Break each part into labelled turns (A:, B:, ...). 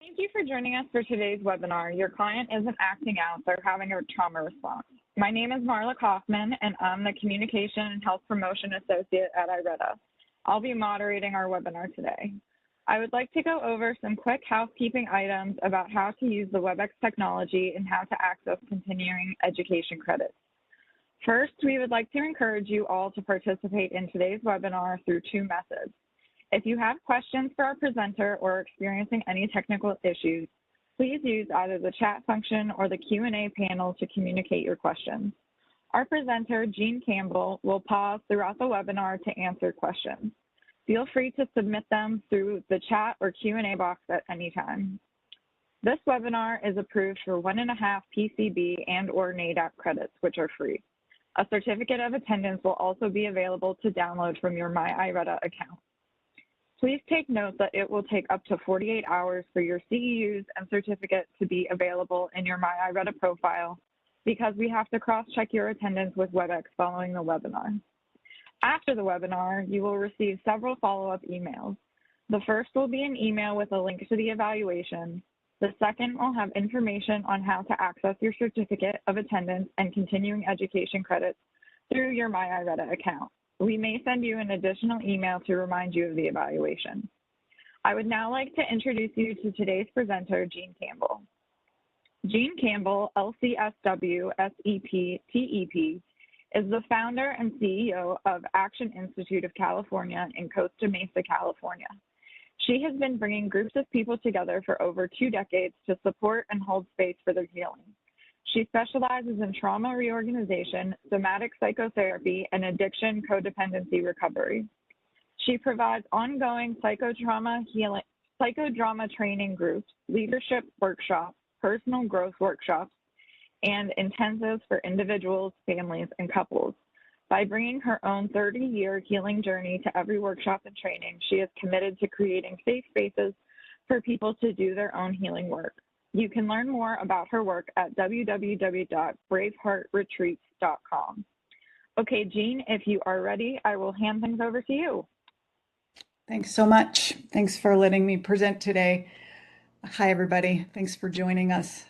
A: Thank you for joining us for today's webinar. Your client isn't acting out, they're having a trauma response. My name is Marla Kaufman, and I'm the Communication and Health Promotion Associate at IRETA. I'll be moderating our webinar today. I would like to go over some quick housekeeping items about how to use the WebEx technology and how to access continuing education credits. First, we would like to encourage you all to participate in today's webinar through two methods. If you have questions for our presenter or are experiencing any technical issues, please use either the chat function or the Q&A panel to communicate your questions. Our presenter, Jean Campbell, will pause throughout the webinar to answer questions. Feel free to submit them through the chat or Q&A box at any time. This webinar is approved for 1.5 PCB and/or NADAP credits, which are free. A certificate of attendance will also be available to download from your MyIRETA account. Please take note that it will take up to 48 hours for your CEUs and certificate to be available in your MyIRETA profile because we have to cross-check your attendance with WebEx following the webinar. After the webinar, you will receive several follow-up emails. The first will be an email with a link to the evaluation. The second will have information on how to access your certificate of attendance and continuing education credits through your MyIRETA account. We may send you an additional email to remind you of the evaluation. I would now like to introduce you to today's presenter, Jean Campbell. Jean Campbell, LCSW, SEP, TEP, is the founder and CEO of Action Institute of California in Costa Mesa, California. She has been bringing groups of people together for over 2 decades to support and hold space for their healing. She specializes in trauma reorganization, somatic psychotherapy, and addiction codependency recovery. She provides ongoing psychodrama training groups, leadership workshops, personal growth workshops, and intensives for individuals, families, and couples. By bringing her own 30-year healing journey to every workshop and training, she is committed to creating safe spaces for people to do their own healing work. You can learn more about her work at www.braveheartretreats.com. Okay, Jean, if you are ready, I will hand things over to you.
B: Thanks so much. Thanks for letting me present today. Hi, everybody. Thanks for joining us.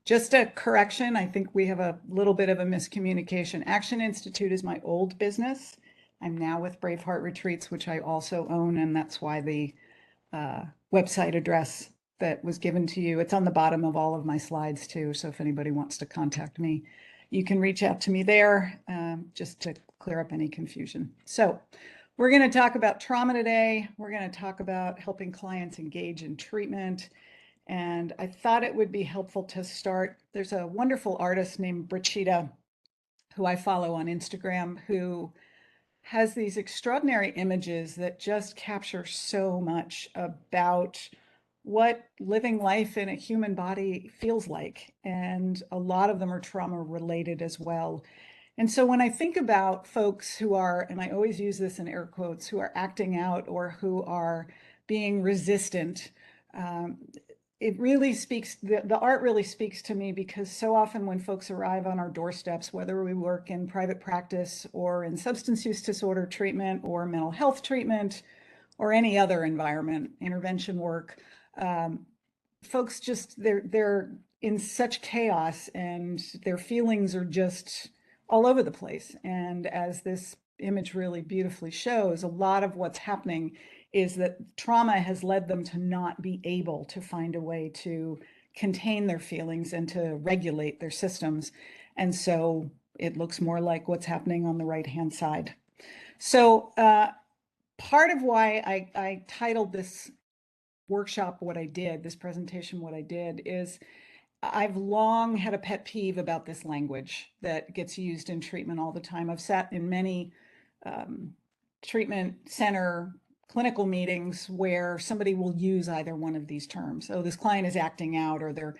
B: Just a correction, I think we have a little bit of a miscommunication. Action Institute is my old business. I'm now with Braveheart Retreats, which I also own, and that's why the website address that was given to you, it's on the bottom of all of my slides too, so if anybody wants to contact me, you can reach out to me there just to clear up any confusion. So we're going to talk about trauma today. We're going to talk about helping clients engage in treatment. And I thought it would be helpful to start. There's a wonderful artist named Brichita, who I follow on Instagram, who has these extraordinary images that just capture so much about what living life in a human body feels like. And a lot of them are trauma related as well. And so when I think about folks who are, and I always use this in air quotes, who are acting out or who are being resistant, it really speaks, the art really speaks to me, because so often when folks arrive on our doorsteps, whether we work in private practice or in substance use disorder treatment or mental health treatment or any other environment, intervention work, folks just, they're in such chaos and their feelings are just all over the place. And as this image really beautifully shows, a lot of what's happening is that trauma has led them to not be able to find a way to contain their feelings and to regulate their systems. And so it looks more like what's happening on the right-hand side. So part of why I titled this workshop what I did, this presentation what I did, is I've long had a pet peeve about this language that gets used in treatment all the time. I've sat in many treatment center clinical meetings where somebody will use either one of these terms. Oh, this client is acting out, or they're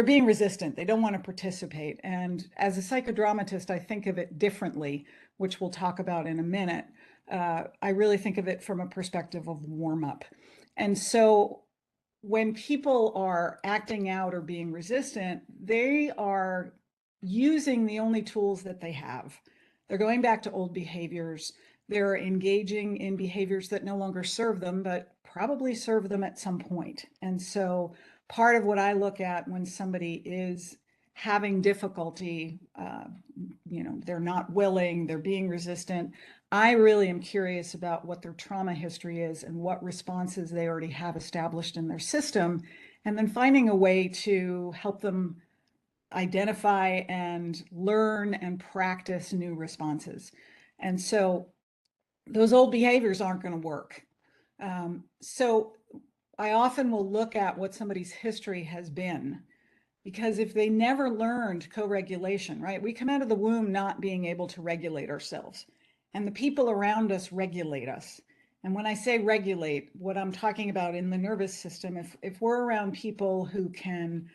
B: being resistant. They don't want to participate. And as a psychodramatist, I think of it differently, which we'll talk about in a minute. I really think of it from a perspective of warm-up. And so when people are acting out or being resistant, they are using the only tools that they have. They're going back to old behaviors. They're engaging in behaviors that no longer serve them, but probably served them at some point. And so part of what I look at when somebody is having difficulty, they're not willing, they're being resistant, I really am curious about what their trauma history is and what responses they already have established in their system, and then finding a way to help them identify and learn and practice new responses. And so those old behaviors aren't going to work. So I often will look at what somebody's history has been, because if they never learned co-regulation, right? We come out of the womb not being able to regulate ourselves, and the people around us regulate us. And when I say regulate, what I'm talking about in the nervous system, if we're around people who can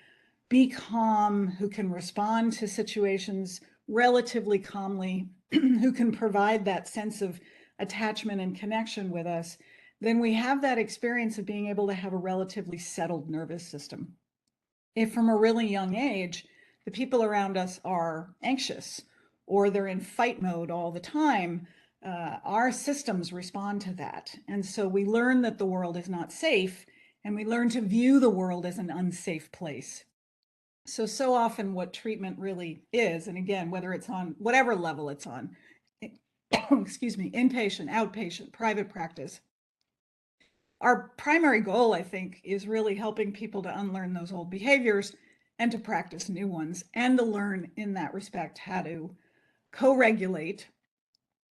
B: be calm, who can respond to situations relatively calmly, who can provide that sense of attachment and connection with us, then we have that experience of being able to have a relatively settled nervous system. If from a really young age, the people around us are anxious or they're in fight mode all the time, our systems respond to that. And so we learn that the world is not safe, and we learn to view the world as an unsafe place. So often what treatment really is, and again, whether it's on whatever level it's on, excuse me, inpatient, outpatient, private practice, our primary goal, I think, is really helping people to unlearn those old behaviors and to practice new ones, and to learn in that respect how to co-regulate,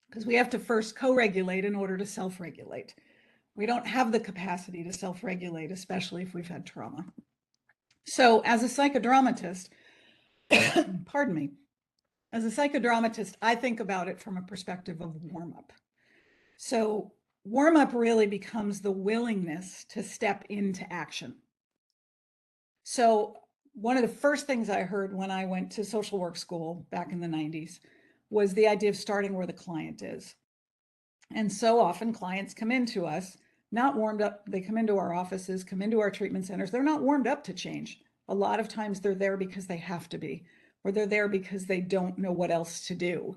B: because we have to first co-regulate in order to self-regulate. We don't have the capacity to self-regulate, especially if we've had trauma. So as a psychodramatist, pardon me, as a psychodramatist, I think about it from a perspective of warm-up. So warm-up really becomes the willingness to step into action. So one of the first things I heard when I went to social work school back in the 90s was the idea of starting where the client is. And so often clients come into us not warmed up. They come into our offices, come into our treatment centers. They're not warmed up to change. A lot of times they're there because they have to be, or they're there because they don't know what else to do.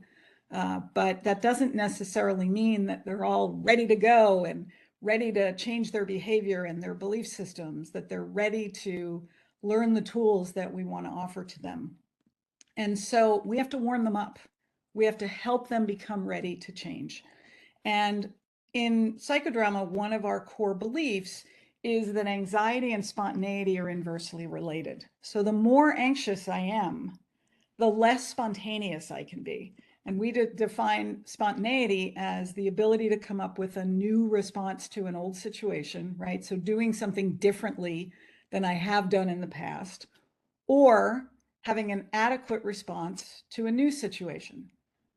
B: But that doesn't necessarily mean that they're all ready to go and ready to change their behavior and their belief systems, that they're ready to learn the tools that we want to offer to them. And so we have to warm them up. We have to help them become ready to change. And in psychodrama, one of our core beliefs is that anxiety and spontaneity are inversely related. So the more anxious I am, the less spontaneous I can be. And we define spontaneity as the ability to come up with a new response to an old situation, right? So doing something differently than I have done in the past, or having an adequate response to a new situation.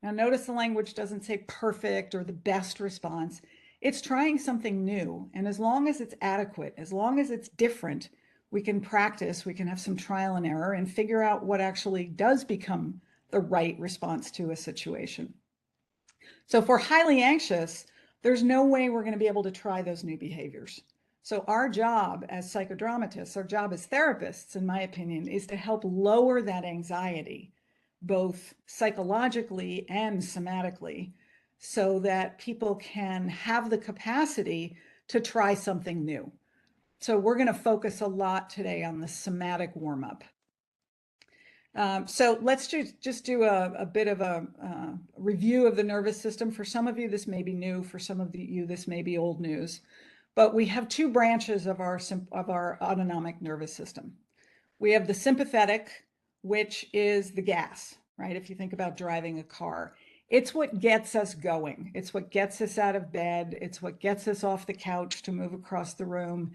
B: Now, notice the language doesn't say perfect or the best response. It's trying something new. And as long as it's adequate, as long as it's different, we can practice, we can have some trial and error and figure out what actually does become the right response to a situation. So if we're highly anxious, there's no way we're going to be able to try those new behaviors. So our job as psychodramatists, our job as therapists, in my opinion, is to help lower that anxiety, both psychologically and somatically, so that people can have the capacity to try something new. So we're going to focus a lot today on the somatic warm-up. So let's just do a bit of a review of the nervous system. For some of you, this may be new. For some of you, this may be old news. But we have two branches of our autonomic nervous system. We have the sympathetic, which is the gas, right? If you think about driving a car, it's what gets us going. It's what gets us out of bed. It's what gets us off the couch to move across the room.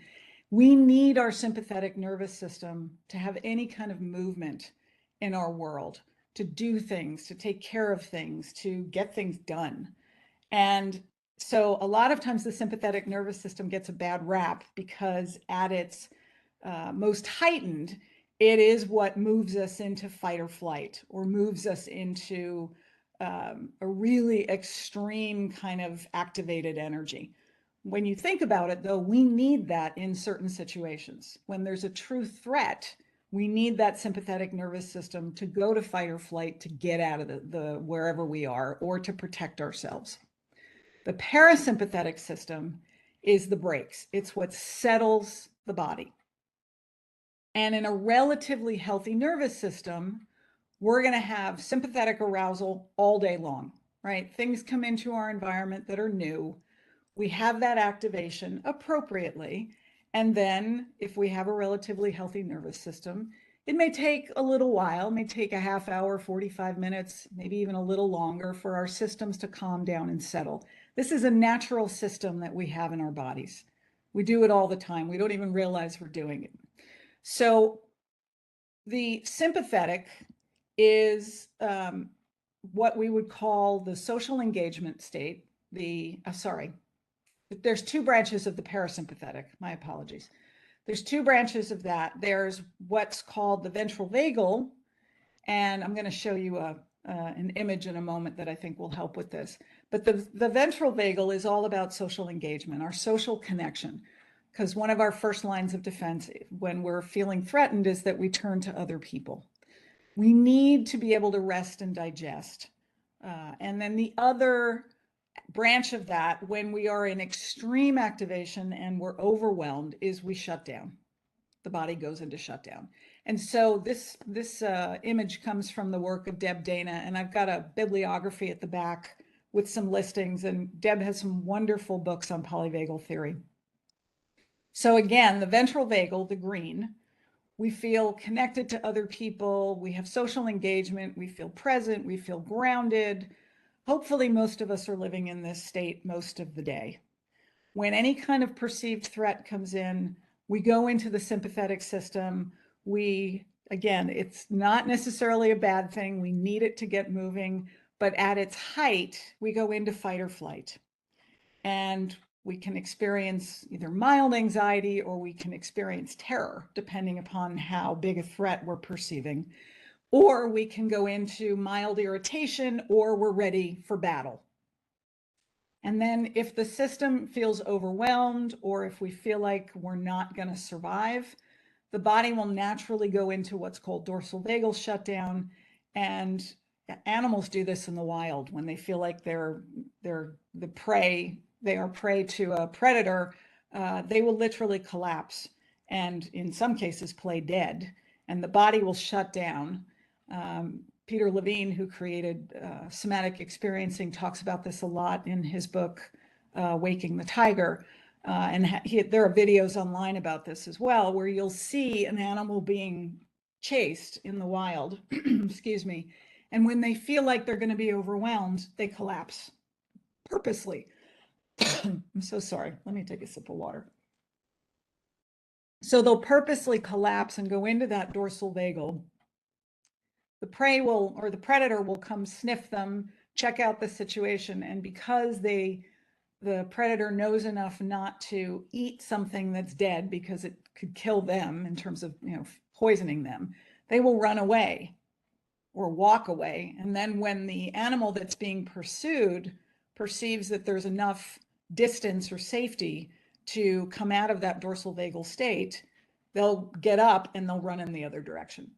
B: We need our sympathetic nervous system to have any kind of movement in our world, to do things, to take care of things, to get things done. And so a lot of times the sympathetic nervous system gets a bad rap because at its most heightened, it is what moves us into fight or flight, or moves us into a really extreme kind of activated energy. When you think about it, though, we need that in certain situations. When there's a true threat, we need that sympathetic nervous system to go to fight or flight, to get out of the wherever we are, or to protect ourselves. The parasympathetic system is the brakes. It's what settles the body. And in a relatively healthy nervous system, we're going to have sympathetic arousal all day long, right? Things come into our environment that are new. We have that activation appropriately. And then if we have a relatively healthy nervous system, it may take a little while, it may take a half hour, 45 minutes, maybe even a little longer for our systems to calm down and settle. This is a natural system that we have in our bodies. We do it all the time. We don't even realize we're doing it. So the sympathetic is what we would call the social engagement state. There's two branches of the parasympathetic, my apologies. There's two branches of that. There's what's called the ventral vagal, and I'm going to show you an image in a moment that I think will help with this. But the ventral vagal is all about social engagement, our social connection, because one of our first lines of defense when we're feeling threatened is that we turn to other people. We need to be able to rest and digest. And then the other branch of that, when we are in extreme activation and we're overwhelmed, is we shut down. The body goes into shutdown. And so this image comes from the work of Deb Dana, and I've got a bibliography at the back with some listings, and Deb has some wonderful books on polyvagal theory. So again, the ventral vagal, the green, we feel connected to other people, we have social engagement, we feel present, we feel grounded. Hopefully most of us are living in this state most of the day. When any kind of perceived threat comes in, we go into the sympathetic system. Again, it's not necessarily a bad thing. We need it to get moving, but at its height, we go into fight or flight. And we can experience either mild anxiety or we can experience terror, depending upon how big a threat we're perceiving. Or we can go into mild irritation or we're ready for battle. And then if the system feels overwhelmed or if we feel like we're not going to survive, the body will naturally go into what's called dorsal vagal shutdown. And animals do this in the wild when they feel like they're the prey. They are prey to a predator, they will literally collapse and in some cases play dead, and the body will shut down. Peter Levine, who created Somatic Experiencing, talks about this a lot in his book, Waking the Tiger. And there are videos online about this as well, where you'll see an animal being chased in the wild, excuse me, and when they feel like they're going to be overwhelmed, they collapse purposely. I'm so sorry. Let me take a sip of water. So they'll purposely collapse and go into that dorsal vagal. The prey will, or the predator will come sniff them, check out the situation. And because the predator knows enough not to eat something that's dead because it could kill them in terms of, poisoning them, they will run away or walk away. And then when the animal that's being pursued perceives that there's enough distance or safety to come out of that dorsal vagal state, they'll get up and they'll run in the other direction.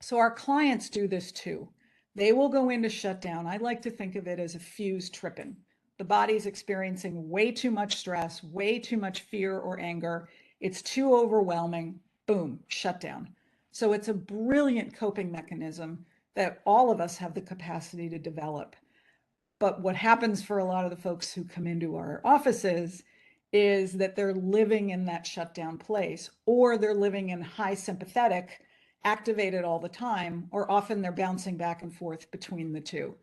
B: So our clients do this too. They will go into shutdown. I like to think of it as a fuse tripping. The body's experiencing way too much stress, way too much fear or anger. It's too overwhelming. Boom, shutdown. So it's a brilliant coping mechanism that all of us have the capacity to develop. But what happens for a lot of the folks who come into our offices is that they're living in that shutdown place, or they're living in high sympathetic, activated all the time, or often they're bouncing back and forth between the two.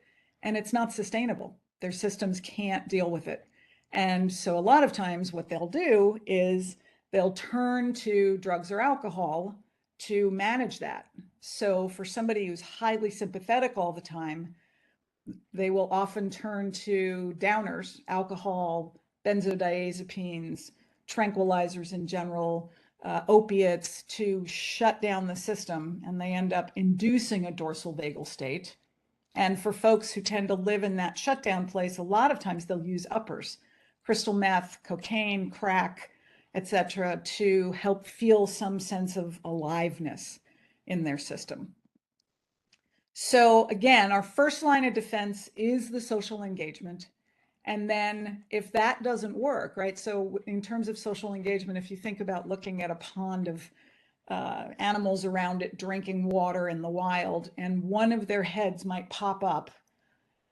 B: And it's not sustainable. Their systems can't deal with it. And so a lot of times what they'll do is they'll turn to drugs or alcohol to manage that. So for somebody who's highly sympathetic all the time, they will often turn to downers, alcohol, benzodiazepines, tranquilizers in general, opiates to shut down the system, and they end up inducing a dorsal vagal state. And for folks who tend to live in that shutdown place, a lot of times they'll use uppers, crystal meth, cocaine, crack, etc., to help feel some sense of aliveness in their system. So again, our first line of defense is the social engagement. And then if that doesn't work, right? So in terms of social engagement, if you think about looking at a pond of animals around it drinking water in the wild, and one of their heads might pop up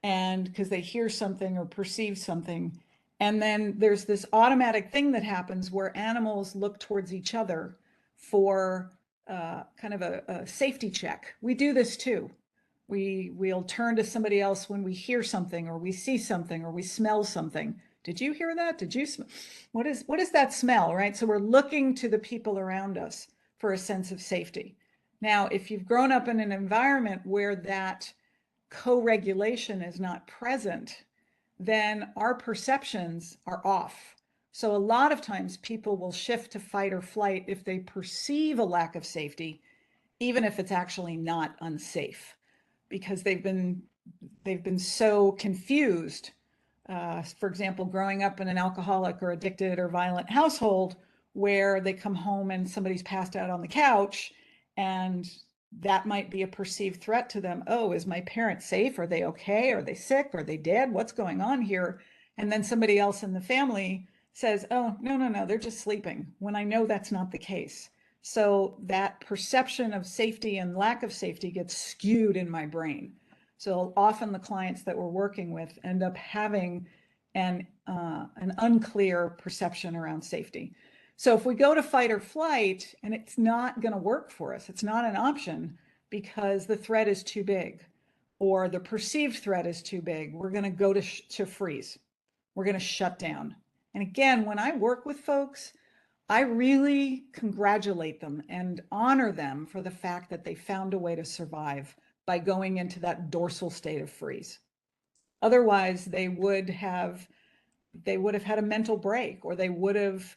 B: and because they hear something or perceive something. And then there's this automatic thing that happens where animals look towards each other for kind of a safety check. We do this too. We'll turn to somebody else when we hear something or we see something or we smell something. Did you hear that? Did you smell? What is that smell, right? So we're looking to the people around us for a sense of safety. Now, if you've grown up in an environment where that co-regulation is not present, then our perceptions are off. So a lot of times people will shift to fight or flight if they perceive a lack of safety, even if it's actually not unsafe, because they've been so confused. For example, growing up in an alcoholic or addicted or violent household where they come home and somebody's passed out on the couch, and that might be a perceived threat to them. Oh, is my parent safe? Are they okay? Are they sick? Are they dead? What's going on here? And then somebody else in the family says, oh, no, they're just sleeping, when I know that's not the case. So that perception of safety and lack of safety gets skewed in my brain. So often the clients that we're working with end up having an unclear perception around safety. So if we go to fight or flight, and it's not going to work for us, it's not an option because the threat is too big or the perceived threat is too big, we're going to go to freeze. We're going to shut down. And again, when I work with folks, I really congratulate them and honor them for the fact that they found a way to survive by going into that dorsal state of freeze. Otherwise, they would have had a mental break, or they would have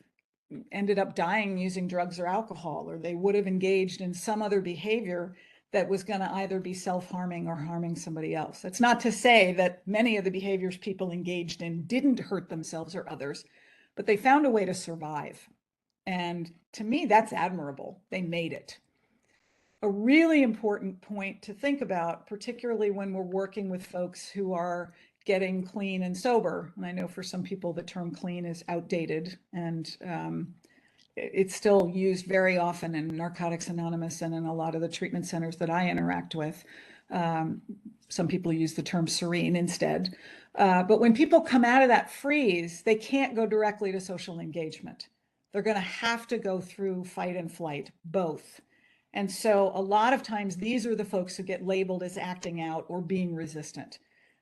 B: ended up dying using drugs or alcohol, or they would have engaged in some other behavior that was going to either be self-harming or harming somebody else. That's not to say that many of the behaviors people engaged in didn't hurt themselves or others, but they found a way to survive. And to me, that's admirable. They made it. A really important point to think about, particularly when we're working with folks who are getting clean and sober. And I know for some people the term clean is outdated, and it's still used very often in Narcotics Anonymous and in a lot of the treatment centers that I interact with. Some people use the term serene instead. But when people come out of that freeze, they can't go directly to social engagement. They're going to have to go through fight and flight, both. And so a lot of times these are the folks who get labeled as acting out or being resistant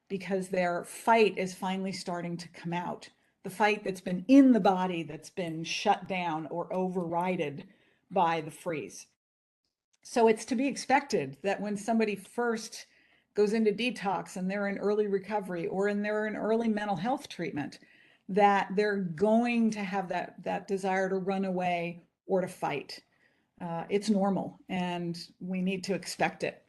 B: because their fight is finally starting to come out. The fight that's been in the body that's been shut down or overridden by the freeze. So it's to be expected that when somebody first goes into detox and they're in early recovery or they're in early mental health treatment, that they're going to have that desire to run away or to fight. It's normal, and we need to expect it.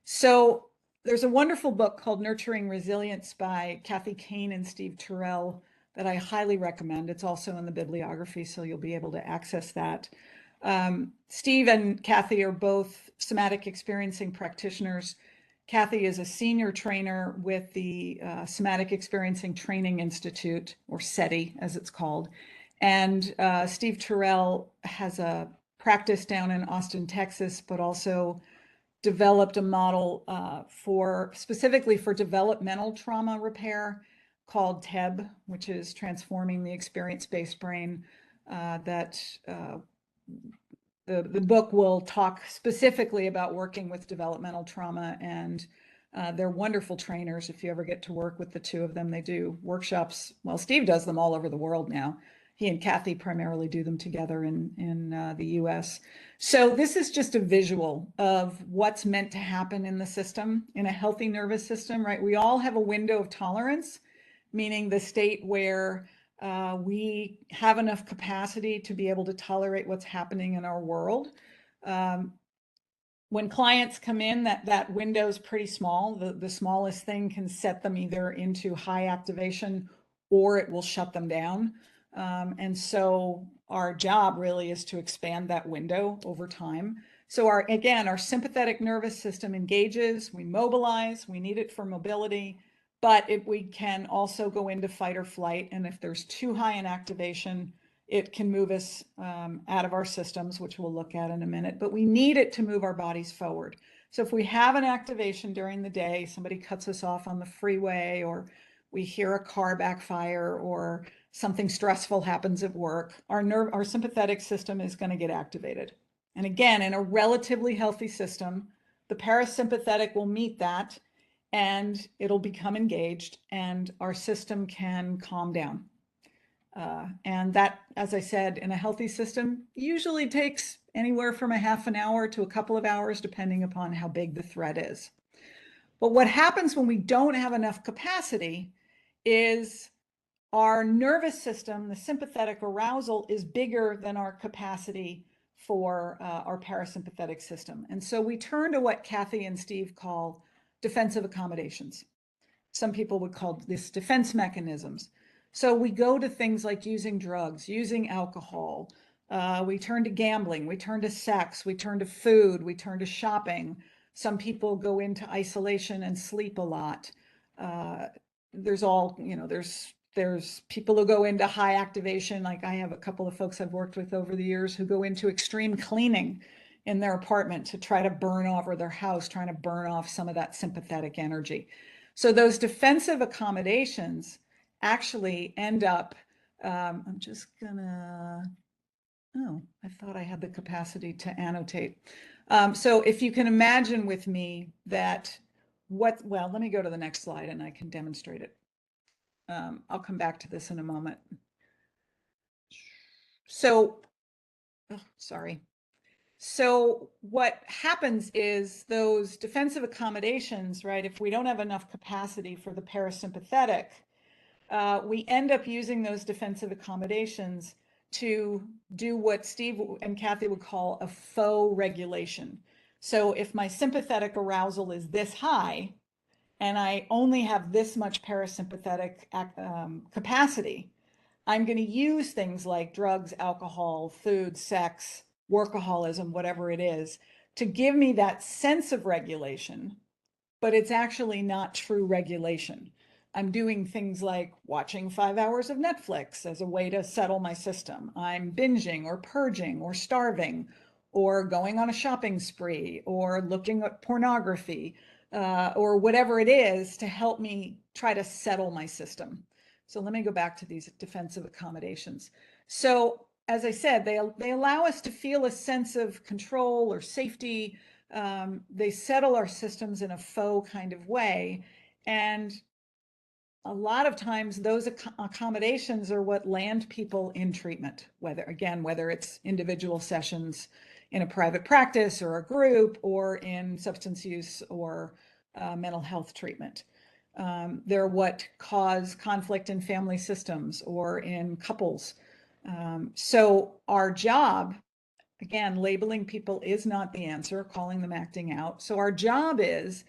B: So there's a wonderful book called Nurturing Resilience by Kathy Kane and Steve Terrell that I highly recommend. It's also in the bibliography, so you'll be able to access that. Steve and Kathy are both somatic experiencing practitioners. Kathy is a senior trainer with the Somatic Experiencing Training Institute, or SETI as it's called. And Steve Terrell has a practice down in Austin, Texas, but also developed a model specifically for developmental trauma repair called TEB, which is Transforming the Experience-Based Brain. The book will talk specifically about working with developmental trauma, and they're wonderful trainers. If you ever get to work with the two of them, they do workshops. Well, Steve does them all over the world now. He and Kathy primarily do them together in the US. So this is just a visual of what's meant to happen in the system, in a healthy nervous system, right? We all have a window of tolerance, meaning the state where we have enough capacity to be able to tolerate what's happening in our world. When clients come in, that window is pretty small. The smallest thing can set them either into high activation or it will shut them down. And so our job really is to expand that window over time. So our sympathetic nervous system engages, we mobilize, we need it for mobility, but we can also go into fight or flight. And if there's too high an activation, it can move us out of our systems, which we'll look at in a minute, but we need it to move our bodies forward. So if we have an activation during the day, somebody cuts us off on the freeway, or we hear a car backfire, or something stressful happens at work, our sympathetic system is going to get activated. And again, in a relatively healthy system, the parasympathetic will meet that and it'll become engaged and our system can calm down. And that, as I said, in a healthy system, usually takes anywhere from a half an hour to a couple of hours, depending upon how big the threat is. But what happens when we don't have enough capacity is our nervous system, the sympathetic arousal, is bigger than our capacity for our parasympathetic system. And so we turn to what Kathy and Steve call defensive accommodations. Some people would call this defense mechanisms. So we go to things like using drugs, using alcohol, we turn to gambling, we turn to sex, we turn to food, we turn to shopping. Some people go into isolation and sleep a lot. There's all, you know, there's people who go into high activation. Like I have a couple of folks I've worked with over the years who go into extreme cleaning in their apartment to try to burn off, or their house, trying to burn off some of that sympathetic energy. So those defensive accommodations actually end up, I'm just gonna, oh, I thought I had the capacity to annotate. So if you can imagine with me that well, let me go to the next slide and I can demonstrate it. I'll come back to this in a moment. So, oh, sorry. So what happens is those defensive accommodations, right? If we don't have enough capacity for the parasympathetic, we end up using those defensive accommodations to do what Steve and Kathy would call a faux regulation. So if my sympathetic arousal is this high and I only have this much parasympathetic capacity, I'm going to use things like drugs, alcohol, food, sex, workaholism, whatever it is, to give me that sense of regulation, but it's actually not true regulation. I'm doing things like watching 5 hours of Netflix as a way to settle my system. I'm binging or purging or starving or going on a shopping spree or looking at pornography or whatever it is to help me try to settle my system. So let me go back to these defensive accommodations. So as I said, they allow us to feel a sense of control or safety. They settle our systems in a faux kind of way. And a lot of times those accommodations are what land people in treatment, whether it's individual sessions in a private practice or a group, or in substance use or mental health treatment. They're what cause conflict in family systems or in couples. So our job, again, labeling people is not the answer, calling them acting out. So our job is,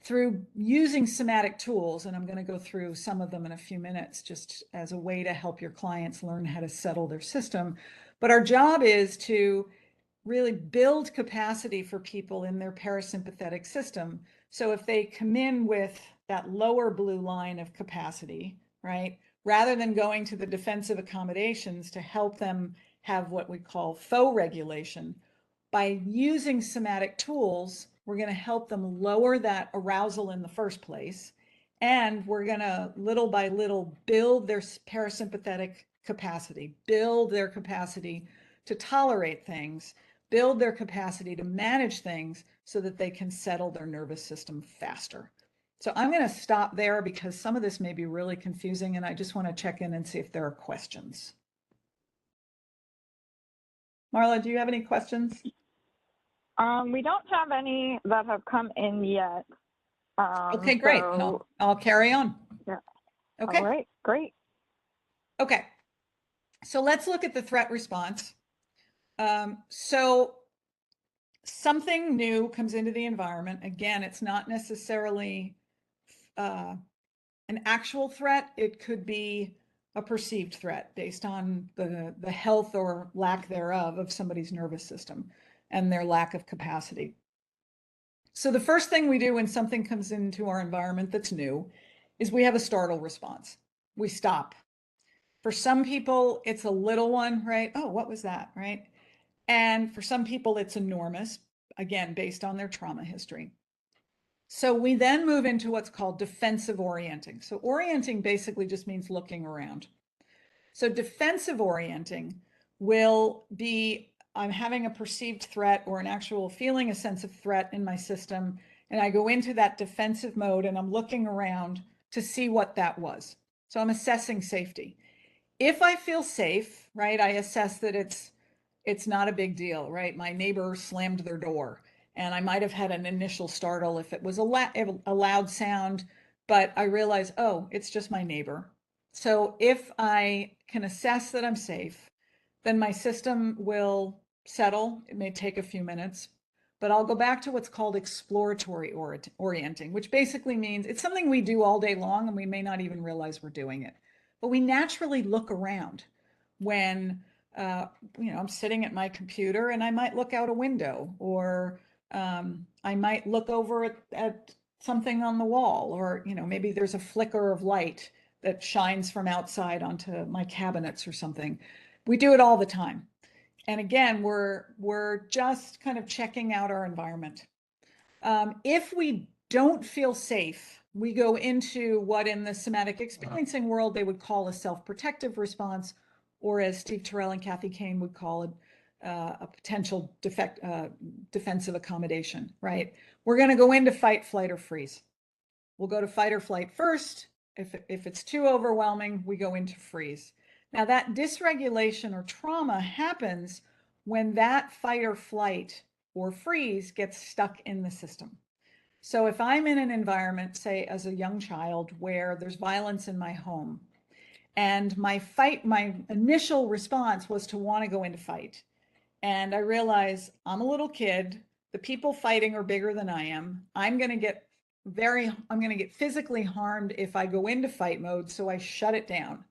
B: through using somatic tools, and I'm going to go through some of them in a few minutes just as a way to help your clients learn how to settle their system. But our job is to really build capacity for people in their parasympathetic system. So if they come in with that lower blue line of capacity, right, rather than going to the defensive accommodations to help them have what we call faux regulation, by using somatic tools, we're going to help them lower that arousal in the first place. And we're going to little by little build their parasympathetic capacity, build their capacity to tolerate things, build their capacity to manage things so that they can settle their nervous system faster. So I'm going to stop there because some of this may be really confusing and I just want to check in and see if there are questions. Marla, do you have any questions?
A: We don't have any that have come in yet.
B: Okay, great. So I'll carry on.
A: Yeah.
B: Okay.
A: All right, great.
B: Okay. So let's look at the threat response. So something new comes into the environment. Again, it's not necessarily an actual threat. It could be a perceived threat based on the health or lack thereof of somebody's nervous system and their lack of capacity. So the first thing we do when something comes into our environment that's new is we have a startle response. We stop. For some people, it's a little one, right? Oh, what was that, right? And for some people, it's enormous, again, based on their trauma history. So we then move into what's called defensive orienting. So orienting basically just means looking around. So defensive orienting will be, I'm having a perceived threat or an actual feeling a sense of threat in my system, and I go into that defensive mode and I'm looking around to see what that was. So I'm assessing safety. If I feel safe, right, I assess that it's not a big deal, right? My neighbor slammed their door and I might have had an initial startle if it was a loud sound, but I realize, oh, it's just my neighbor. So if I can assess that I'm safe, then my system will settle. It may take a few minutes, but I'll go back to what's called exploratory orienting, which basically means it's something we do all day long and we may not even realize we're doing it. But we naturally look around when I'm sitting at my computer and I might look out a window, or I might look over at something on the wall, or maybe there's a flicker of light that shines from outside onto my cabinets or something. We do it all the time. And again, we're just kind of checking out our environment. If we don't feel safe, we go into what in the somatic experiencing world they would call a self-protective response, or as Steve Terrell and Kathy Kane would call it, a potential defensive accommodation, right? We're going to go into fight, flight, or freeze. We'll go to fight or flight first. If it's too overwhelming, we go into freeze. Now that dysregulation or trauma happens when that fight or flight or freeze gets stuck in the system. So if I'm in an environment, say as a young child, where there's violence in my home, and my initial response was to want to go into fight. And I realize I'm a little kid, the people fighting are bigger than I am. I'm going to get physically harmed if I go into fight mode, so I shut it down.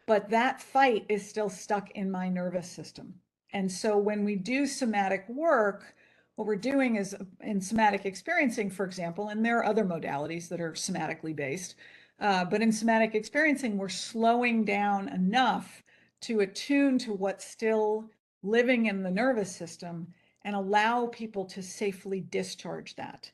B: But that fight is still stuck in my nervous system. And so when we do somatic work, what we're doing is in somatic experiencing, for example, and there are other modalities that are somatically based, but in somatic experiencing, we're slowing down enough to attune to what's still living in the nervous system and allow people to safely discharge that.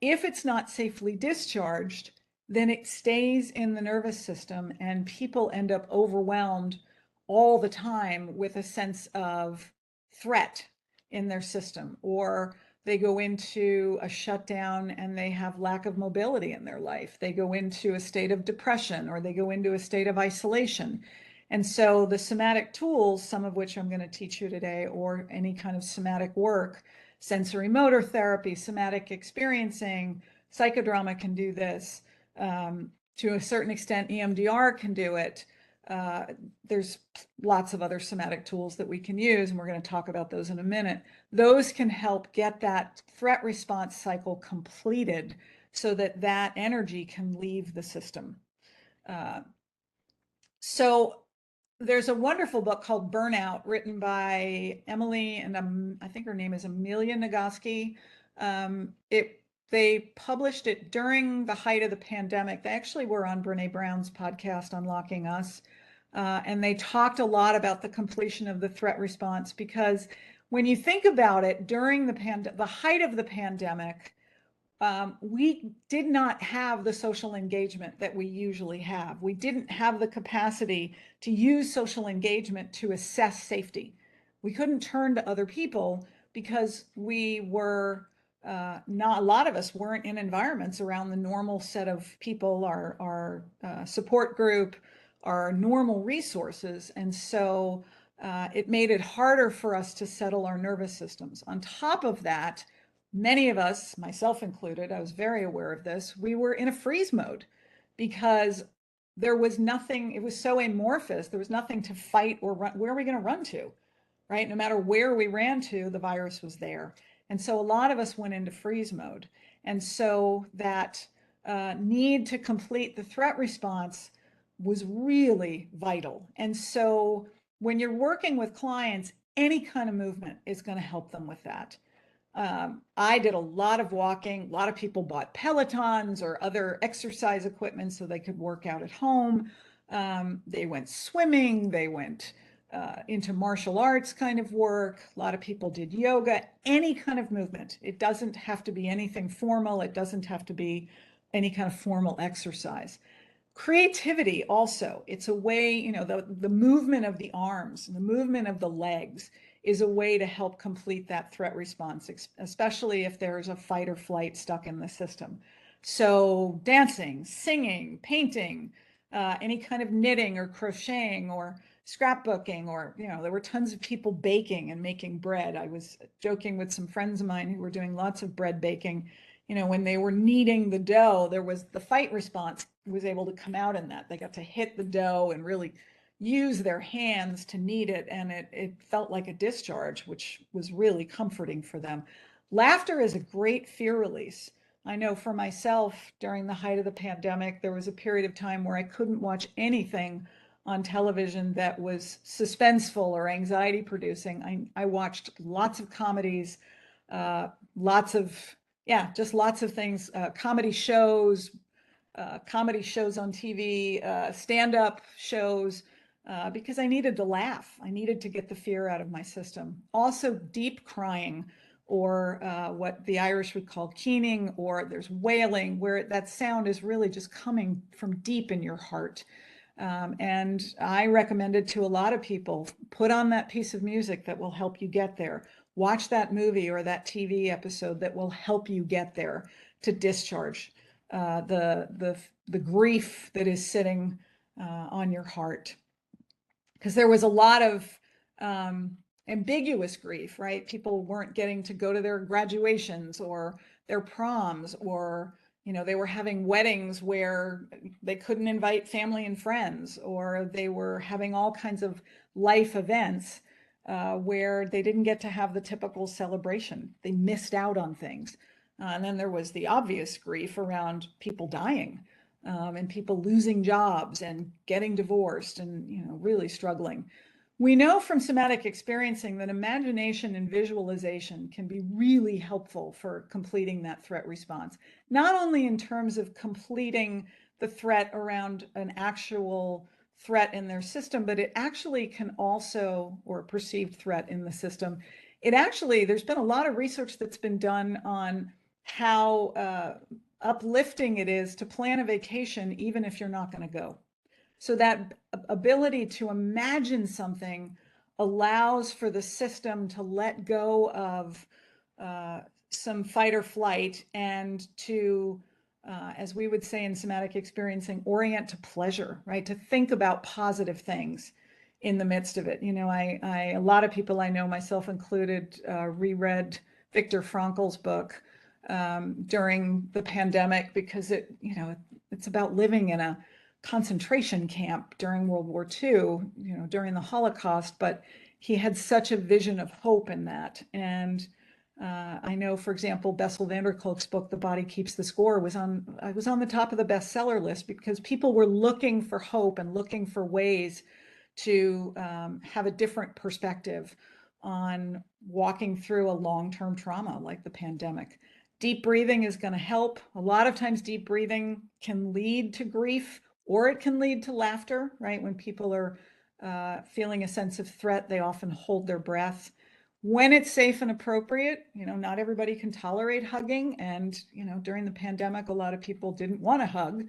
B: If it's not safely discharged, then it stays in the nervous system and people end up overwhelmed all the time with a sense of threat in their system, or they go into a shutdown and they have lack of mobility in their life. They go into a state of depression, or they go into a state of isolation. And so the somatic tools, some of which I'm going to teach you today, or any kind of somatic work, sensory motor therapy, somatic experiencing, psychodrama can do this. To a certain extent, EMDR can do it. There's lots of other somatic tools that we can use, and we're going to talk about those in a minute. Those can help get that threat response cycle completed so that that energy can leave the system. So there's a wonderful book called Burnout, written by Emily, and I think her name is Amelia Nagoski. They published it during the height of the pandemic. They actually were on Brene Brown's podcast, Unlocking Us, and they talked a lot about the completion of the threat response, because when you think about it, during the height of the pandemic, we did not have the social engagement that we usually have. We didn't have the capacity to use social engagement to assess safety. We couldn't turn to other people because we were not, a lot of us weren't in environments around the normal set of people, our support group, our normal resources. And so it made it harder for us to settle our nervous systems. On top of that, many of us, myself included, I was very aware of this, we were in a freeze mode because there was nothing, it was so amorphous, there was nothing to fight or run. Where are we going to run to, right? No matter where we ran to, the virus was there. And so a lot of us went into freeze mode. And so that need to complete the threat response was really vital. And so when you're working with clients, any kind of movement is going to help them with that. I did a lot of walking. A lot of people bought Pelotons or other exercise equipment so they could work out at home. They went swimming. They went into martial arts kind of work. A lot of people did yoga, any kind of movement. It doesn't have to be anything formal. It doesn't have to be any kind of formal exercise. Creativity also, it's a way, you know, the movement of the arms and the movement of the legs is a way to help complete that threat response, especially if there's a fight or flight stuck in the system. So dancing, singing, painting, any kind of knitting or crocheting or scrapbooking, or, you know, there were tons of people baking and making bread. I was joking with some friends of mine who were doing lots of bread baking. You know, when they were kneading the dough, there was the fight response was able to come out in that. They got to hit the dough and really use their hands to knead it, and it felt like a discharge, which was really comforting for them. Laughter is a great fear release. I know for myself, during the height of the pandemic, there was a period of time where I couldn't watch anything on television that was suspenseful or anxiety producing. I watched lots of comedies, lots of, yeah, just lots of things, comedy shows on TV, stand-up shows, because I needed to laugh. I needed to get the fear out of my system. Also, deep crying, or what the Irish would call keening, or there's wailing, where that sound is really just coming from deep in your heart. And I recommended to a lot of people, put on that piece of music that will help you get there. Watch that movie or that TV episode that will help you get there to discharge the grief that is sitting on your heart. Because there was a lot of ambiguous grief, right? People weren't getting to go to their graduations or their proms, or, you know, they were having weddings where they couldn't invite family and friends, or they were having all kinds of life events where they didn't get to have the typical celebration. They missed out on things. And then there was the obvious grief around people dying, and people losing jobs and getting divorced and, you know, really struggling. We know from somatic experiencing that imagination and visualization can be really helpful for completing that threat response, not only in terms of completing the threat around an actual threat in their system, but it actually can also, or perceived threat in the system. It actually, there's been a lot of research that's been done on how uplifting it is to plan a vacation even if you're not going to go. So that ability to imagine something allows for the system to let go of some fight or flight, and to, as we would say in somatic experiencing, orient to pleasure, right? To think about positive things in the midst of it. You know, a lot of people I know, myself included, reread Viktor Frankl's book during the pandemic, because it, you know, it's about living in a concentration camp during World War II, you know, during the Holocaust, but he had such a vision of hope in that. And I know, for example, Bessel van der Kolk's book, The Body Keeps the Score, was on the top of the bestseller list because people were looking for hope and looking for ways to have a different perspective on walking through a long-term trauma like the pandemic. Deep breathing is going to help. A lot of times deep breathing can lead to grief, or it can lead to laughter, right? When people are feeling a sense of threat, they often hold their breath. When it's safe and appropriate, you know, not everybody can tolerate hugging. And, you know, during the pandemic, a lot of people didn't want to hug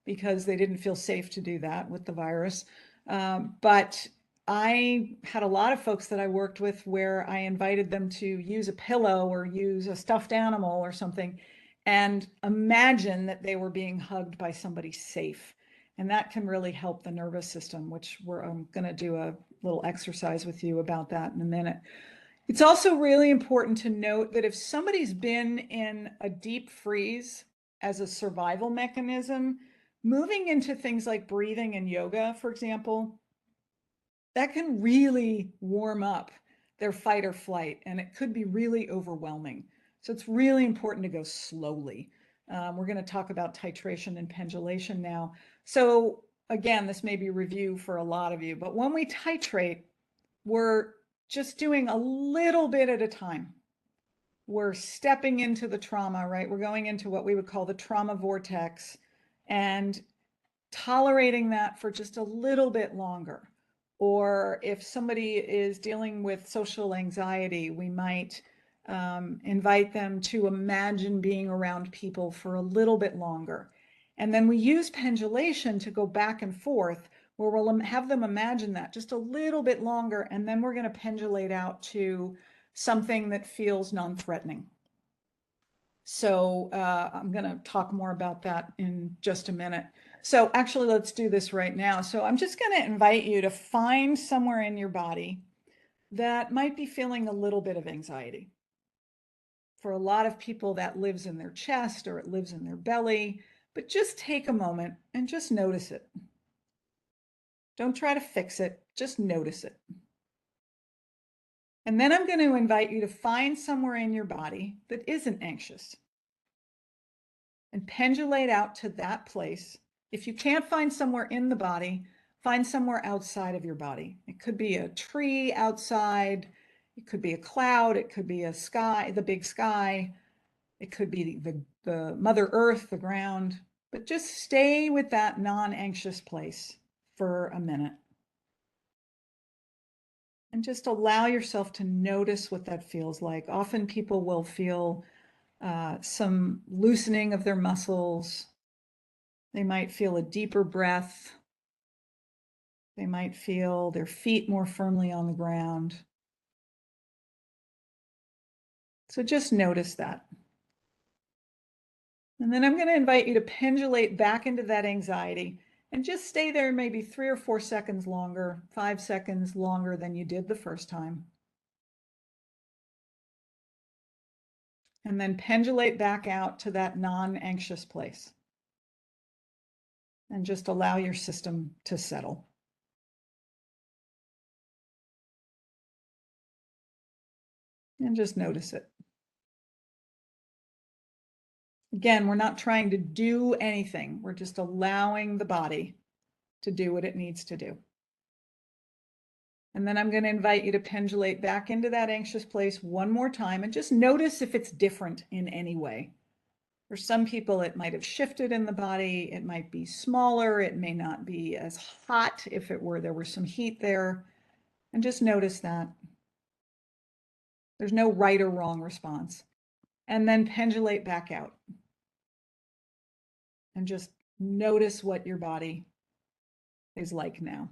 B: because they didn't feel safe to do that with the virus. But I had a lot of folks that I worked with where I invited them to use a pillow or use a stuffed animal or something and imagine that they were being hugged by somebody safe. And that can really help the nervous system, which I'm going to do a little exercise with you about that in a minute. It's also really important to note that if somebody's been in a deep freeze as a survival mechanism, moving into things like breathing and yoga, for example, that can really warm up their fight or flight, and it could be really overwhelming. So it's really important to go slowly. We're going to talk about titration and pendulation now. So again, this may be review for a lot of you, but when we titrate, we're just doing a little bit at a time. we're stepping into the trauma, right? We're going into what we would call the trauma vortex and tolerating that for just a little bit longer. Or if somebody is dealing with social anxiety, we might invite them to imagine being around people for a little bit longer. And then we use pendulation to go back and forth, where we'll have them imagine that just a little bit longer, and then we're going to pendulate out to something that feels non-threatening. So I'm going to talk more about that in just a minute. So actually, let's do this right now. So I'm just going to invite you to find somewhere in your body that might be feeling a little bit of anxiety. For a lot of people, that lives in their chest or it lives in their belly, but just take a moment and just notice it. Don't try to fix it, just notice it. And then I'm going to invite you to find somewhere in your body that isn't anxious and pendulate out to that place. If you can't find somewhere in the body, find somewhere outside of your body. It could be a tree outside, it could be a cloud, it could be a sky, the big sky, it could be the Mother Earth, the ground, but just stay with that non-anxious place for a minute. And just allow yourself to notice what that feels like. Often people will feel some loosening of their muscles. They might feel a deeper breath. They might feel their feet more firmly on the ground. So just notice that. And then I'm going to invite you to pendulate back into that anxiety and just stay there maybe 3 or 4 seconds longer, 5 seconds longer than you did the first time. And then pendulate back out to that non-anxious place. And just allow your system to settle. And just notice it. Again, we're not trying to do anything. We're just allowing the body to do what it needs to do. And then I'm going to invite you to pendulate back into that anxious place one more time and just notice if it's different in any way. For some people, it might have shifted in the body. It might be smaller. It may not be as hot if there were some heat there. And just notice that. There's no right or wrong response. And then pendulate back out. And just notice what your body is like now.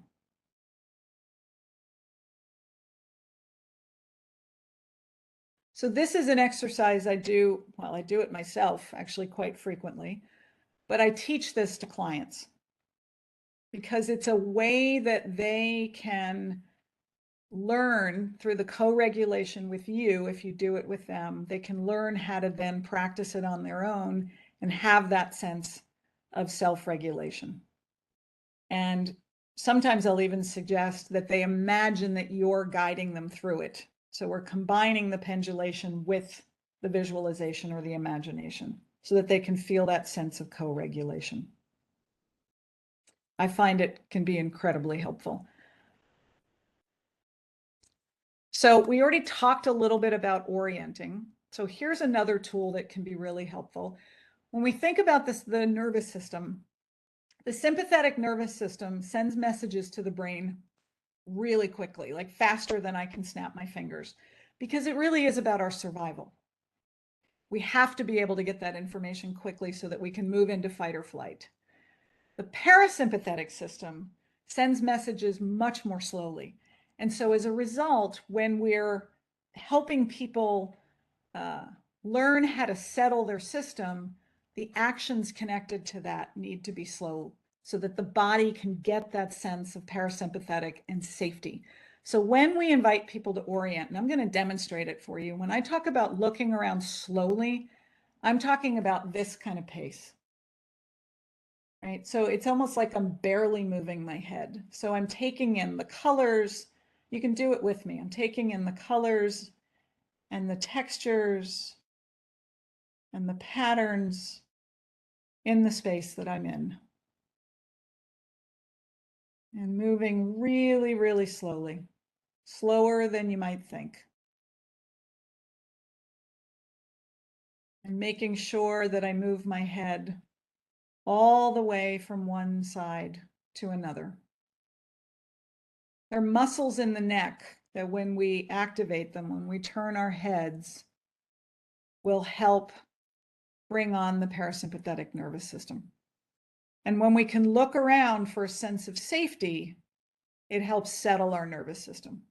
B: So this is an exercise I do it myself actually quite frequently, but I teach this to clients because it's a way that they can learn through the co-regulation with you. If you do it with them, they can learn how to then practice it on their own and have that sense of self-regulation. And sometimes I'll even suggest that they imagine that you're guiding them through it. So we're combining the pendulation with the visualization or the imagination so that they can feel that sense of co-regulation. I find it can be incredibly helpful. So we already talked a little bit about orienting. So here's another tool that can be really helpful. When we think about this, the nervous system, the sympathetic nervous system sends messages to the brain really quickly, like faster than I can snap my fingers, because it really is about our survival. We have to be able to get that information quickly so that we can move into fight or flight. The parasympathetic system sends messages much more slowly. And so as a result, when we're helping people learn how to settle their system, the actions connected to that need to be slow so that the body can get that sense of parasympathetic and safety. So when we invite people to orient, and I'm going to demonstrate it for you, when I talk about looking around slowly, I'm talking about this kind of pace. Right? So it's almost like I'm barely moving my head. So I'm taking in the colors. You can do it with me. I'm taking in the colors and the textures and the patterns in the space that I'm in. And moving really, really slowly, slower than you might think. and making sure that I move my head all the way from one side to another. There are muscles in the neck that when we activate them, when we turn our heads, will help bring on the parasympathetic nervous system. And when we can look around for a sense of safety, it helps settle our nervous system.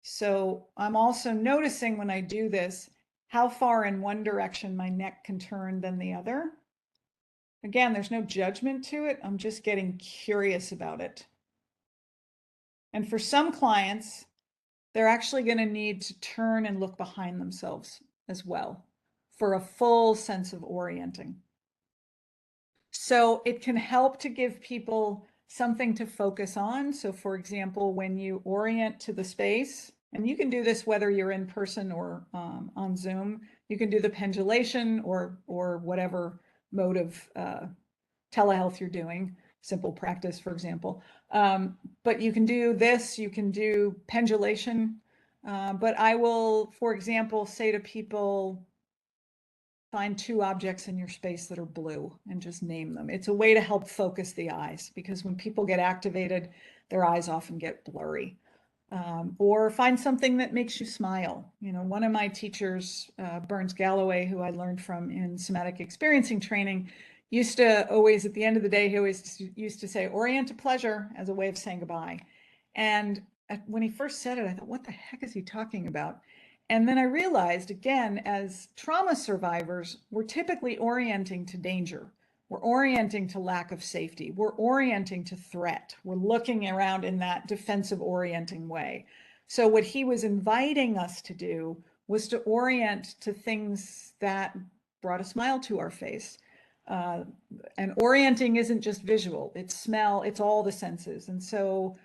B: So I'm also noticing when I do this, how far in one direction my neck can turn than the other. Again, there's no judgment to it. I'm just getting curious about it. And for some clients, they're actually going to need to turn and look behind themselves as well for a full sense of orienting. So it can help to give people something to focus on. So for example, when you orient to the space, and you can do this whether you're in person or on Zoom, you can do the pendulation or whatever mode of telehealth you're doing, simple practice, for example. But you can do this, you can do pendulation. But I will, for example, say to people, find 2 objects in your space that are blue and just name them. It's a way to help focus the eyes, because when people get activated, their eyes often get blurry. Or find something that makes you smile. You know, one of my teachers, Burns Galloway, who I learned from in Somatic Experiencing training, used to always, at the end of the day, he always used to say, orient to pleasure, as a way of saying goodbye. And when he first said it, I thought, what the heck is he talking about? And then I realized, again, as trauma survivors, we're typically orienting to danger. We're orienting to lack of safety. We're orienting to threat. We're looking around in that defensive orienting way. So what he was inviting us to do was to orient to things that brought a smile to our face. And orienting isn't just visual, it's smell, it's all the senses. And so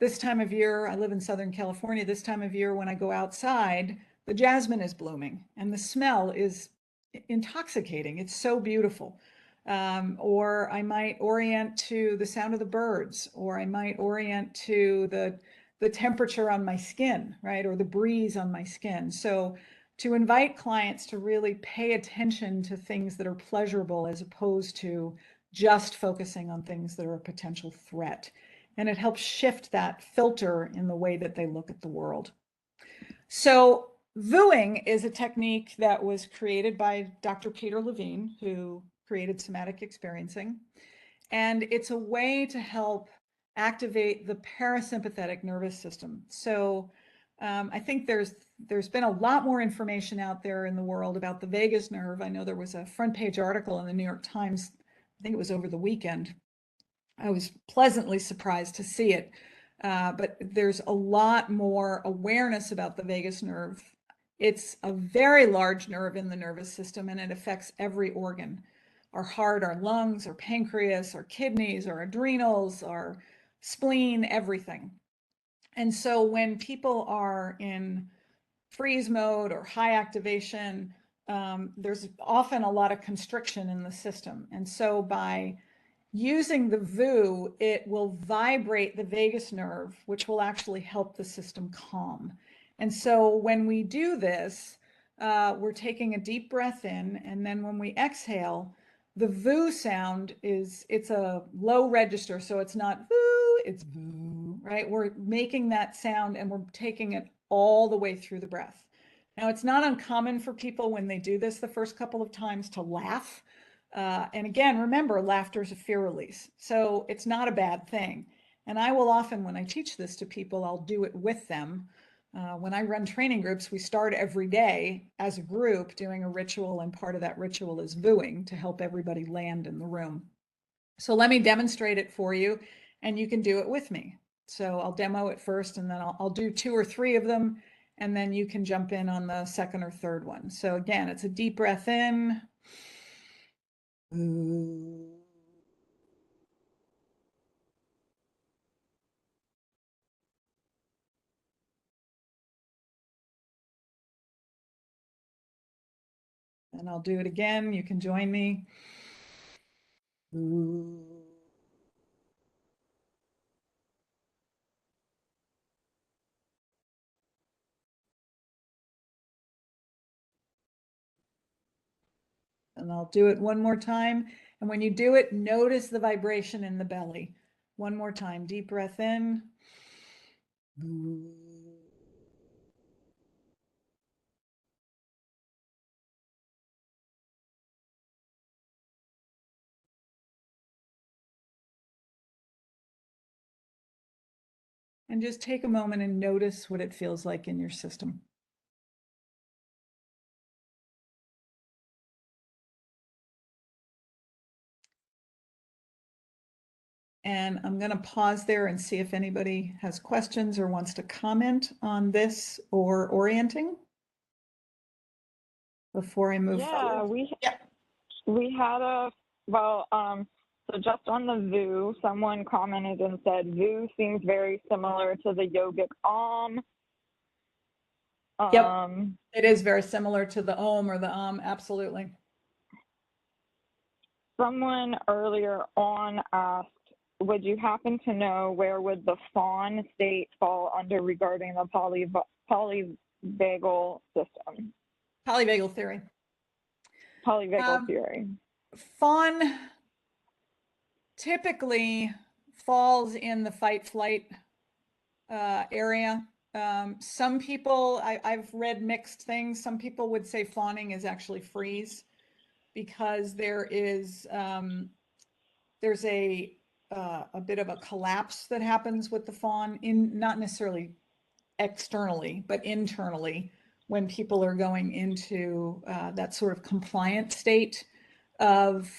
B: this time of year, I live in Southern California, this time of year when I go outside, the jasmine is blooming and the smell is intoxicating. It's so beautiful. Or I might orient to the sound of the birds, or I might orient to the temperature on my skin, right? Or the breeze on my skin. So to invite clients to really pay attention to things that are pleasurable as opposed to just focusing on things that are a potential threat. And it helps shift that filter in the way that they look at the world. So VUing is a technique that was created by Dr. Peter Levine, who created Somatic Experiencing. And it's a way to help activate the parasympathetic nervous system. So I think there's been a lot more information out there in the world about the vagus nerve. I know there was a front page article in the New York Times, I think it was over the weekend. I was pleasantly surprised to see it. But there's a lot more awareness about the vagus nerve. It's a very large nerve in the nervous system, and it affects every organ. Our heart, our lungs, our pancreas, our kidneys, our adrenals, our spleen, everything. And so when people are in freeze mode or high activation, there's often a lot of constriction in the system. And so by using the VU, it will vibrate the vagus nerve, which will actually help the system calm. And so when we do this, we're taking a deep breath in, and then when we exhale, the VU sound it's a low register, so it's not VU, it's VU, right? We're making that sound and we're taking it all the way through the breath. Now, it's not uncommon for people when they do this the first couple of times to laugh. And again, remember, laughter is a fear release. So it's not a bad thing. And I will often, when I teach this to people, I'll do it with them. When I run training groups, we start every day as a group doing a ritual, and part of that ritual is VUing to help everybody land in the room. So let me demonstrate it for you, and you can do it with me. So I'll demo it first, and then I'll do 2 or 3 of them, and then you can jump in on the second or third one. So again, it's a deep breath in. And I'll do it again. You can join me. And I'll do it one more time. And when you do it, notice the vibration in the belly. One more time, deep breath in. And just take a moment and notice what it feels like in your system. And I'm going to pause there and see if anybody has questions or wants to comment on this or orienting before I move forward.
A: We had so just on the VU, someone commented and said, VU seems very similar to the yogic Om.
B: Yep, it is very similar to the Om or the absolutely.
A: Someone earlier on asked, would you happen to know where would the fawn state fall under regarding the polyvagal system?
B: Polyvagal theory.
A: Polyvagal theory.
B: Fawn typically falls in the fight-flight area. Some people, I've read mixed things. Some people would say fawning is actually freeze because there is there's a bit of a collapse that happens with the fawn, not necessarily externally, but internally, when people are going into that sort of compliant state of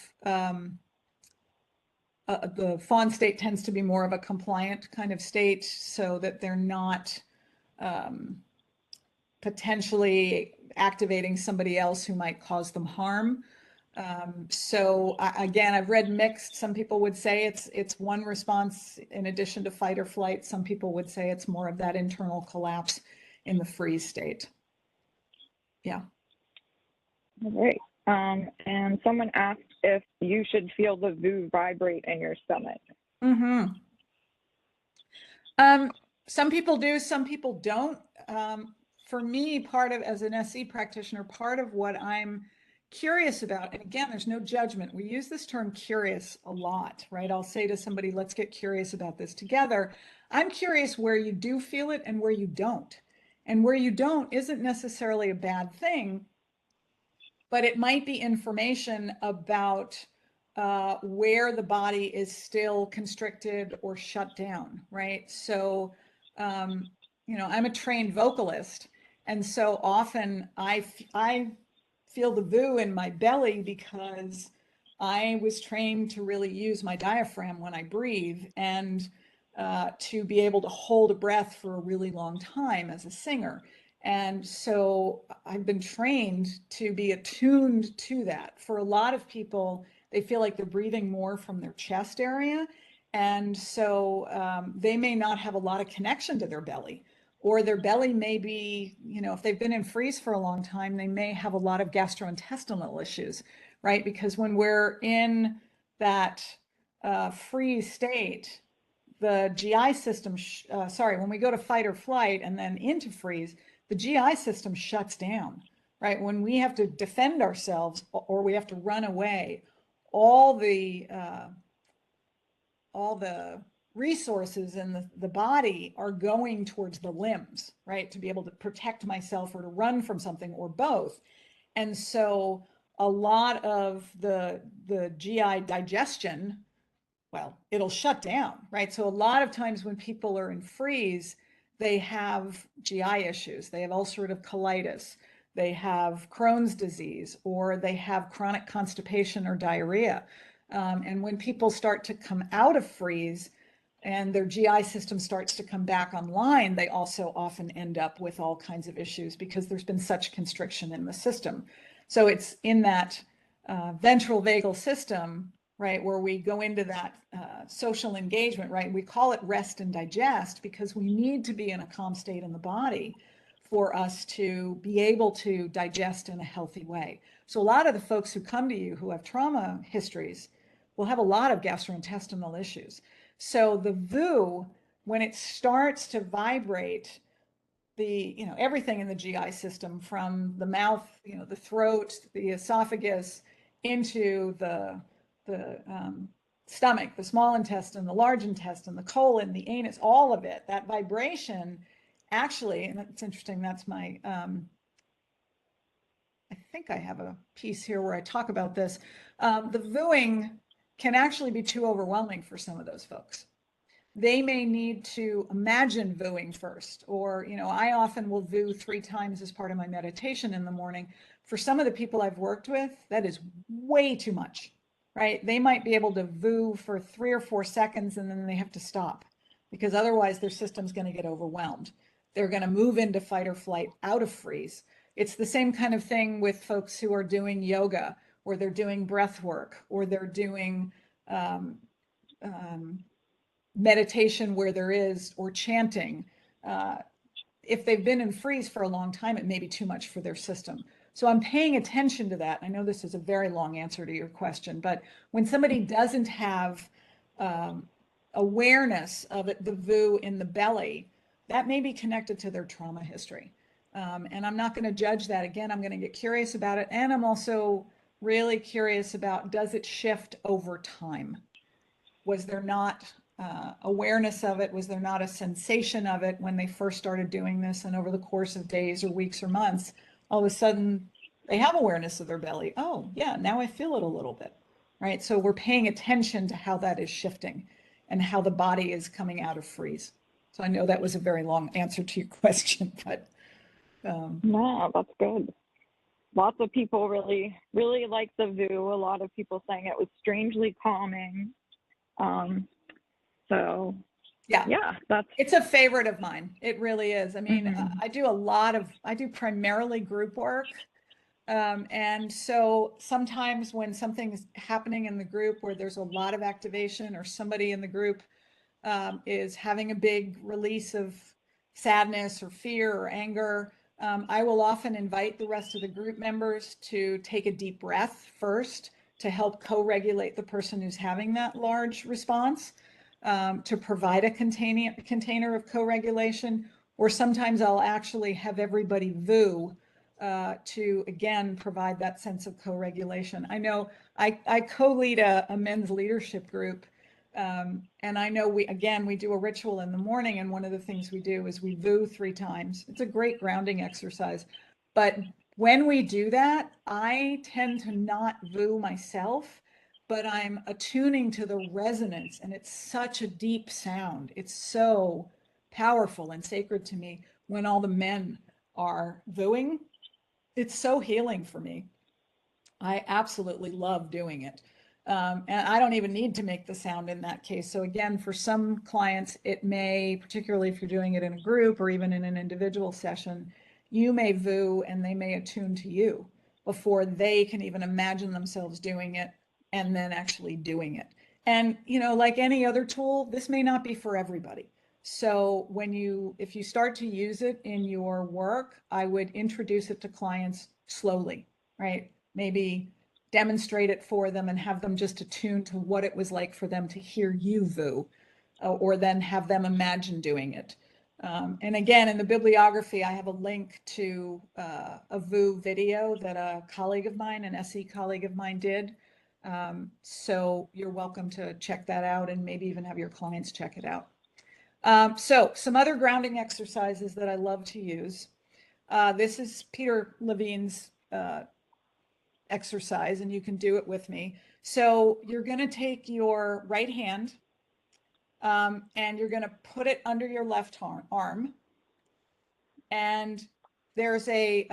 B: the fawn state tends to be more of a compliant kind of state, so that they're not potentially activating somebody else who might cause them harm. So again, I've read mixed. Some people would say it's one response in addition to fight or flight. Some people would say it's more of that internal collapse in the freeze state. Yeah.
A: All right. And someone asked if you should feel the VU vibrate in your stomach.
B: Some people do, some people don't. For me, as an SE practitioner, part of what I'm curious about, and again, there's no judgment. We use this term curious a lot, right? I'll say to somebody, let's get curious about this together. I'm curious where you do feel it and where you don't. And where you don't isn't necessarily a bad thing, but it might be information about where the body is still constricted or shut down, right? So, you know, I'm a trained vocalist, and so often I feel the VU in my belly because I was trained to really use my diaphragm when I breathe, and to be able to hold a breath for a really long time as a singer. And so I've been trained to be attuned to that. For a lot of people, they feel like they're breathing more from their chest area. And so they may not have a lot of connection to their belly, or their belly may be, you know, if they've been in freeze for a long time, they may have a lot of gastrointestinal issues, right? Because when we're in that freeze state, the GI system, when we go to fight or flight and then into freeze, the GI system shuts down, right? When we have to defend ourselves or we have to run away, all the resources in the body are going towards the limbs, right? To be able to protect myself or to run from something or both. And so a lot of the GI digestion, well, it'll shut down, right? So a lot of times when people are in freeze, they have GI issues. They have ulcerative colitis, they have Crohn's disease, or they have chronic constipation or diarrhea. And when people start to come out of freeze and their GI system starts to come back online, they also often end up with all kinds of issues because there's been such constriction in the system. So it's in that ventral vagal system, right, where we go into that social engagement, right? We call it rest and digest because we need to be in a calm state in the body for us to be able to digest in a healthy way. So a lot of the folks who come to you who have trauma histories will have a lot of gastrointestinal issues. So the VU, when it starts to vibrate, everything in the GI system, from the mouth, the throat, the esophagus, into the stomach, the small intestine, the large intestine, the colon, the anus, all of it, that vibration actually, and it's interesting, that's my, I think I have a piece here where I talk about this. The VUing can actually be too overwhelming for some of those folks. They may need to imagine VUing first, or, you know, I often will VU 3 times as part of my meditation in the morning. For some of the people I've worked with, that is way too much, right? They might be able to VU for 3 or 4 seconds and then they have to stop, because otherwise their system's going to get overwhelmed. They're going to move into fight or flight, out of freeze. It's the same kind of thing with folks who are doing yoga, or they're doing breath work, or they're doing meditation where there is, or chanting. If they've been in freeze for a long time, it may be too much for their system. So I'm paying attention to that. I know this is a very long answer to your question, but when somebody doesn't have awareness of it, the VU in the belly, that may be connected to their trauma history. And I'm not going to judge that. Again, I'm going to get curious about it. And I'm also really curious about, does it shift over time? Was there not awareness of it? Was there not a sensation of it when they first started doing this? And over the course of days or weeks or months, all of a sudden they have awareness of their belly. Oh, yeah, now I feel it a little bit, right? So we're paying attention to how that is shifting and how the body is coming out of freeze. So I know that was a very long answer to your question, but.
A: No, that's good. Lots of people really like the VU. A lot of people saying it was strangely calming. So yeah,
B: it's a favorite of mine. It really is. I mean, I do primarily group work. And so sometimes when something's happening in the group where there's a lot of activation, or somebody in the group is having a big release of sadness or fear or anger, I will often invite the rest of the group members to take a deep breath first to help co-regulate the person who's having that large response, to provide a container of co-regulation. Or sometimes I'll actually have everybody VU to, again, provide that sense of co-regulation. I know I co-lead a men's leadership group. And I know we do a ritual in the morning, and one of the things we do is we VU 3 times. It's a great grounding exercise. But when we do that, I tend to not VU myself, but I'm attuning to the resonance, and it's such a deep sound. It's so powerful and sacred to me when all the men are VUing. It's so healing for me. I absolutely love doing it. And I don't even need to make the sound in that case. So again, for some clients, it may, particularly if you're doing it in a group or even in an individual session, you may VU and they may attune to you before they can even imagine themselves doing it and then actually doing it. And, you know, like any other tool, this may not be for everybody. So if you start to use it in your work, I would introduce it to clients slowly, right? Maybe demonstrate it for them and have them just attune to what it was like for them to hear you VU, or then have them imagine doing it. And again, in the bibliography, I have a link to a VU video that a colleague of mine, an SE colleague of mine, did. So you're welcome to check that out, and maybe even have your clients check it out. So some other grounding exercises that I love to use. This is Peter Levine's exercise, and you can do it with me. So you're going to take your right hand and you're going to put it under your left arm. And there's a,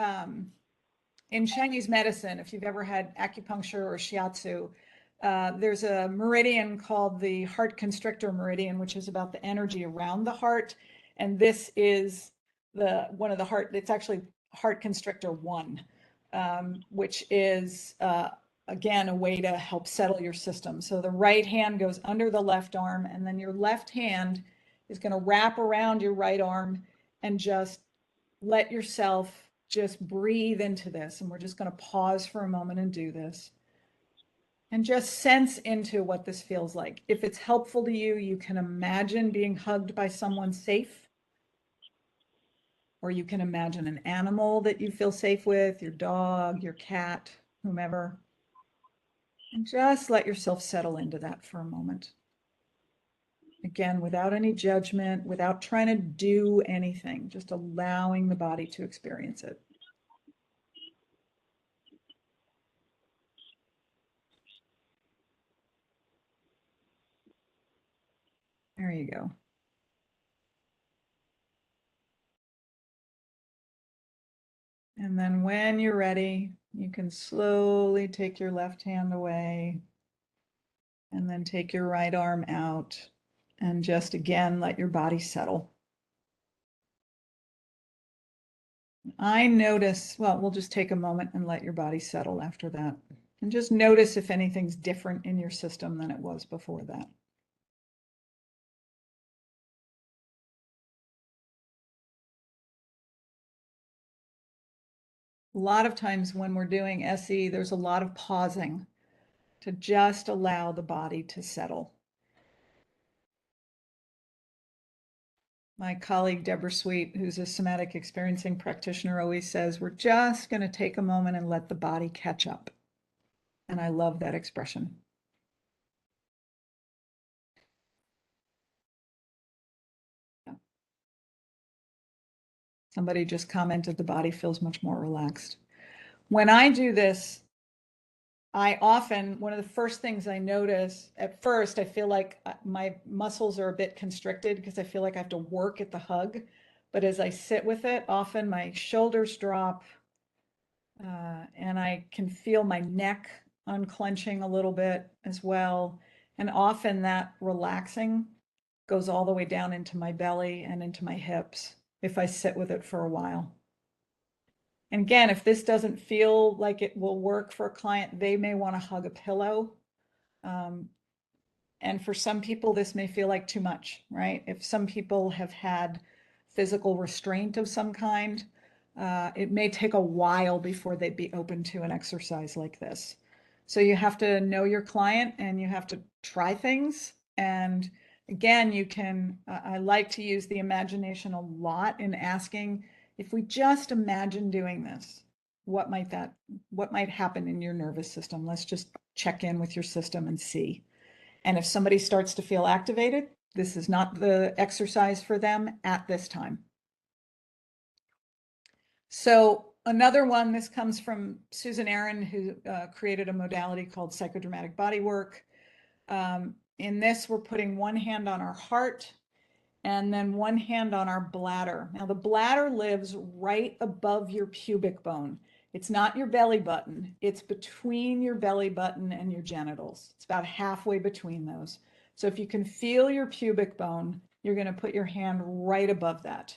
B: in Chinese medicine, if you've ever had acupuncture or shiatsu, there's a meridian called the heart constrictor meridian, which is about the energy around the heart. And this is one of the heart, it's actually heart constrictor 1. Which is, again, a way to help settle your system. So the right hand goes under the left arm, and then your left hand is going to wrap around your right arm, and just let yourself just breathe into this. And we're just going to pause for a moment and do this. And just sense into what this feels like. If it's helpful to you, you can imagine being hugged by someone safe. Or you can imagine an animal that you feel safe with, your dog, your cat, whomever. And just let yourself settle into that for a moment. Again, without any judgment, without trying to do anything, just allowing the body to experience it. There you go. And then when you're ready, you can slowly take your left hand away and then take your right arm out and just again, let your body settle. I notice, well, we'll just take a moment and let your body settle after that. And just notice if anything's different in your system than it was before that. A lot of times when we're doing SE, there's a lot of pausing to just allow the body to settle. My colleague, Deborah Sweet, who's a somatic experiencing practitioner, always says, we're just going to take a moment and let the body catch up. And I love that expression. Somebody just commented the body feels much more relaxed. When I do this, I often, one of the first things I notice, at first, I feel like my muscles are a bit constricted because I feel like I have to work at the hug. But as I sit with it, often my shoulders drop and I can feel my neck unclenching a little bit as well. And often that relaxing goes all the way down into my belly and into my hips if I sit with it for a while. And again, if this doesn't feel like it will work for a client, they may want to hug a pillow. And for some people, this may feel like too much, right? If some people have had physical restraint of some kind, it may take a while before they'd be open to an exercise like this. So you have to know your client and you have to try things. And again, you can, I like to use the imagination a lot in asking, if we just imagine doing this, what might happen in your nervous system? Let's just check in with your system and see. And if somebody starts to feel activated, this is not the exercise for them at this time. So another one, this comes from Susan Aaron, who created a modality called Psychodramatic Bodywork. In this, we're putting one hand on our heart and then one hand on our bladder. Now the bladder lives right above your pubic bone. It's not your belly button. It's between your belly button and your genitals. It's about halfway between those. So if you can feel your pubic bone, you're going to put your hand right above that.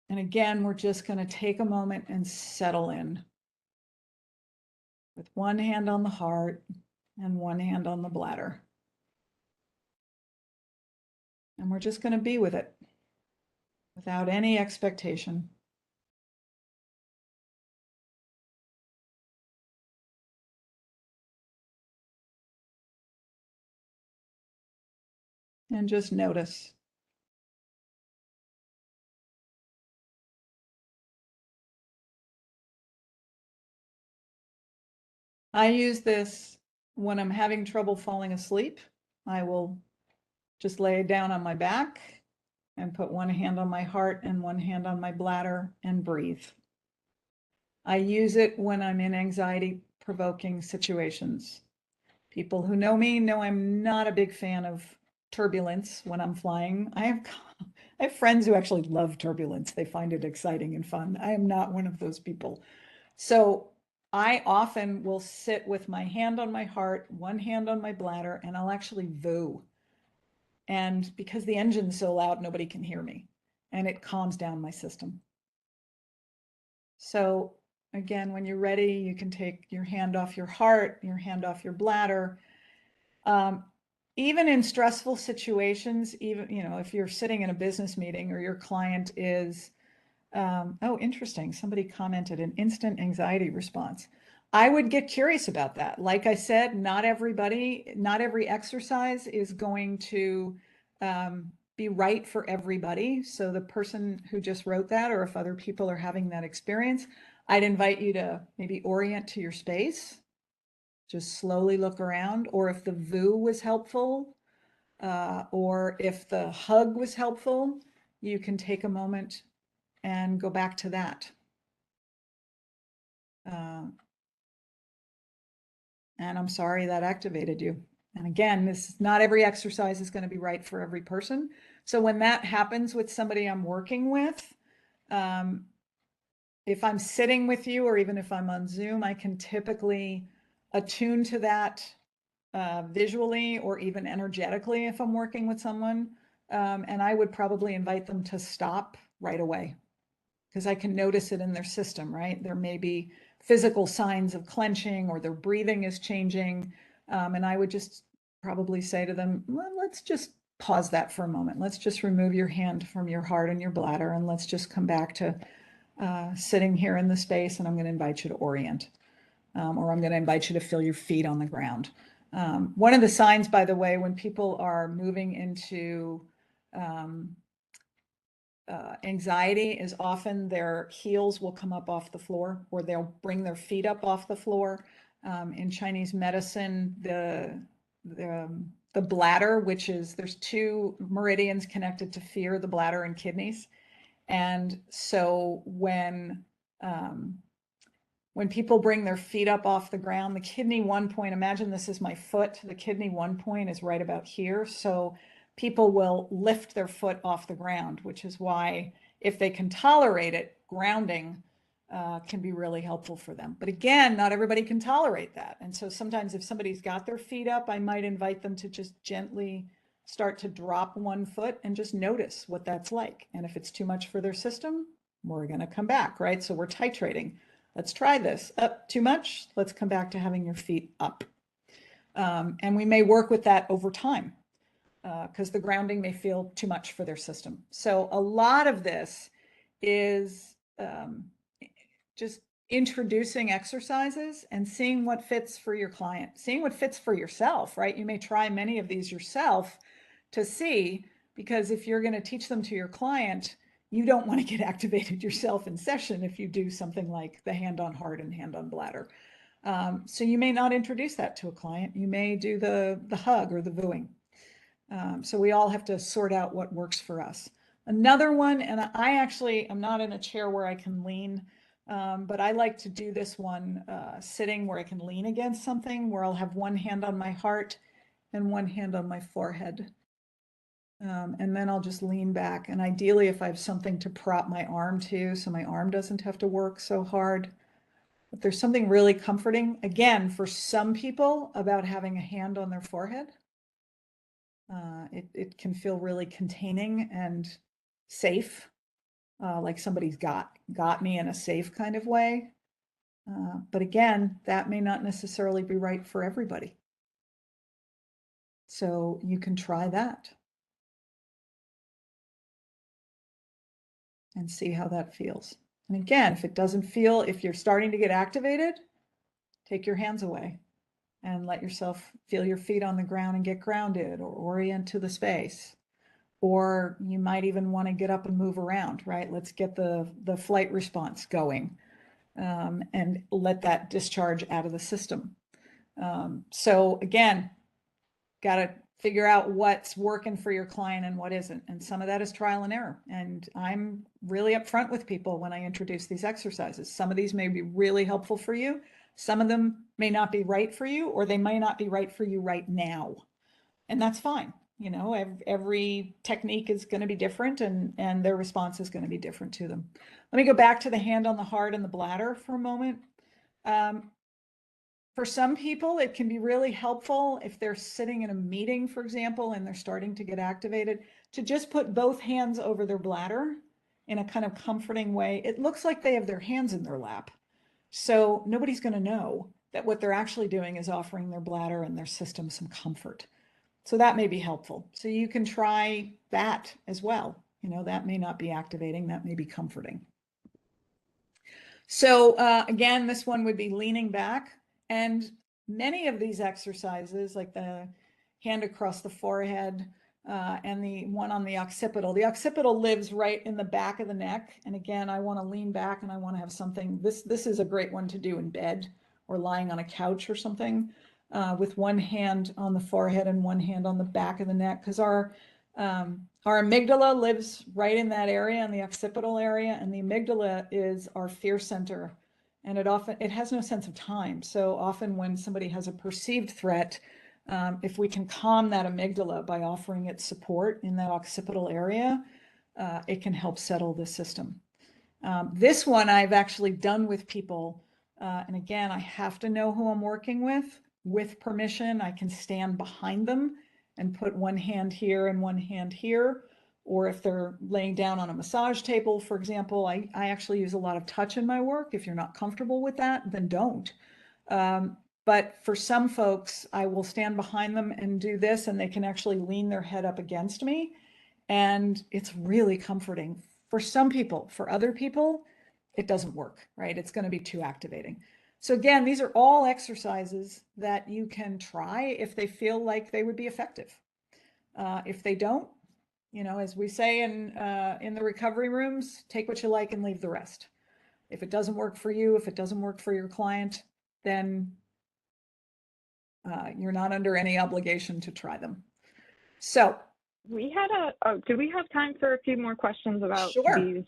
B: And again, we're just going to take a moment and settle in with one hand on the heart and one hand on the bladder. And we're just going to be with it without any expectation. And just notice. I use this when I'm having trouble falling asleep. I will just lay down on my back and put one hand on my heart and one hand on my bladder and breathe. I use it when I'm in anxiety-provoking situations. People who know me know I'm not a big fan of turbulence when I'm flying. I have friends who actually love turbulence. They find it exciting and fun. I am not one of those people. So I often will sit with my hand on my heart, one hand on my bladder, and I'll actually voo. And because the engine's so loud, nobody can hear me. And it calms down my system. So again, when you're ready, you can take your hand off your heart, your hand off your bladder. Even in stressful situations, even, you know, if you're sitting in a business meeting or your client is, oh, interesting. Somebody commented an instant anxiety response. I would get curious about that. Like I said, not every exercise is going to be right for everybody. So the person who just wrote that, or if other people are having that experience, I'd invite you to maybe orient to your space. Just slowly look around, or if the VU was helpful, or if the hug was helpful, you can take a moment and go back to that. And I'm sorry that activated you. And again, not every exercise is going to be right for every person. So when that happens with somebody I'm working with, if I'm sitting with you, or even if I'm on Zoom, I can typically attune to that visually or even energetically if I'm working with someone. And I would probably invite them to stop right away, because I can notice it in their system, right? There may be physical signs of clenching, or their breathing is changing. And I would just probably say to them, well, let's just pause that for a moment. Let's just remove your hand from your heart and your bladder, and let's just come back to sitting here in the space, and I'm going to invite you to orient, or I'm going to invite you to feel your feet on the ground. One of the signs, by the way, when people are moving into anxiety, is often their heels will come up off the floor, or they'll bring their feet up off the floor. In Chinese medicine, the bladder, which is, there's two meridians connected to fear, the bladder and kidneys. And so when people bring their feet up off the ground, the kidney one point, imagine this is my foot, the kidney one point is right about here. So people will lift their foot off the ground, which is why, if they can tolerate it, grounding can be really helpful for them. But again, not everybody can tolerate that. And so sometimes if somebody's got their feet up, I might invite them to just gently start to drop one foot and just notice what that's like. And if it's too much for their system, we're going to come back, right? So we're titrating. Let's try this. Up, too much. Let's come back to having your feet up. And we may work with that over time, because the grounding may feel too much for their system. So a lot of this is just introducing exercises and seeing what fits for your client, seeing what fits for yourself, right? You may try many of these yourself to see, because if you're going to teach them to your client, you don't want to get activated yourself in session if you do something like the hand on heart and hand on bladder. So you may not introduce that to a client. You may do the hug or the VUing. So we all have to sort out what works for us. Another one, and I actually am not in a chair where I can lean, but I like to do this one sitting where I can lean against something, where I'll have one hand on my heart and one hand on my forehead. And then I'll just lean back. And ideally, if I have something to prop my arm to, so my arm doesn't have to work so hard. But there's something really comforting, again, for some people, about having a hand on their forehead. It can feel really containing and safe, like somebody's got me in a safe kind of way. But again, that may not necessarily be right for everybody. So you can try that and see how that feels. And again, if it doesn't feel, if you're starting to get activated, take your hands away and let yourself feel your feet on the ground and get grounded, or orient to the space. Or you might even want to get up and move around, right? Let's get the flight response going, and let that discharge out of the system. So again, got to figure out what's working for your client and what isn't. And some of that is trial and error. And I'm really upfront with people when I introduce these exercises. Some of these may be really helpful for you. Some of them may not be right for you, or they may not be right for you right now. And that's fine. You know, every technique is going to be different, and their response is going to be different to them. Let me go back to the hand on the heart and the bladder for a moment. For some people, it can be really helpful if they're sitting in a meeting, for example, and they're starting to get activated, to just put both hands over their bladder in a kind of comforting way. It looks like they have their hands in their lap. So nobody's going to know that what they're actually doing is offering their bladder and their system some comfort. So that may be helpful. So you can try that as well. You know, that may not be activating, that may be comforting. So again, this one would be leaning back. And many of these exercises, like the hand across the forehead and the one on the occipital lives right in the back of the neck. And again, I want to lean back and I want to have something. This is a great one to do in bed or lying on a couch or something, with one hand on the forehead and one hand on the back of the neck, because our amygdala lives right in that area, in the occipital area, and the amygdala is our fear center, and it has no sense of time. So often when somebody has a perceived threat, if we can calm that amygdala by offering it support in that occipital area, it can help settle the system. This one I've actually done with people, and again, I have to know who I'm working with. With permission, I can stand behind them and put one hand here and one hand here. Or if they're laying down on a massage table, for example, I actually use a lot of touch in my work. If you're not comfortable with that, then don't. But for some folks, I will stand behind them and do this, and they can actually lean their head up against me. And it's really comforting for some people. For other people, it doesn't work, right? It's going to be too activating. So again, these are all exercises that you can try if they feel like they would be effective. If they don't, as we say in the recovery rooms, take what you like and leave the rest. If it doesn't work for you, if it doesn't work for your client, then you're not under any obligation to try them. So
A: we had do we have time for a few more questions about these?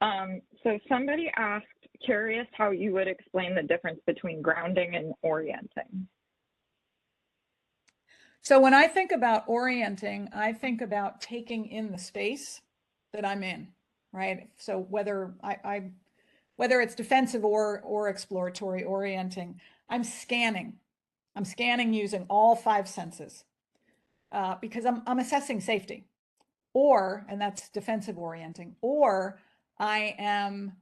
A: So somebody asked, curious how you would explain the difference between grounding and orienting.
B: So when I think about orienting, I think about taking in the space that I'm in, right? So whether whether it's defensive or exploratory orienting, I'm scanning using all 5 senses, because I'm assessing safety, and that's defensive orienting, or I am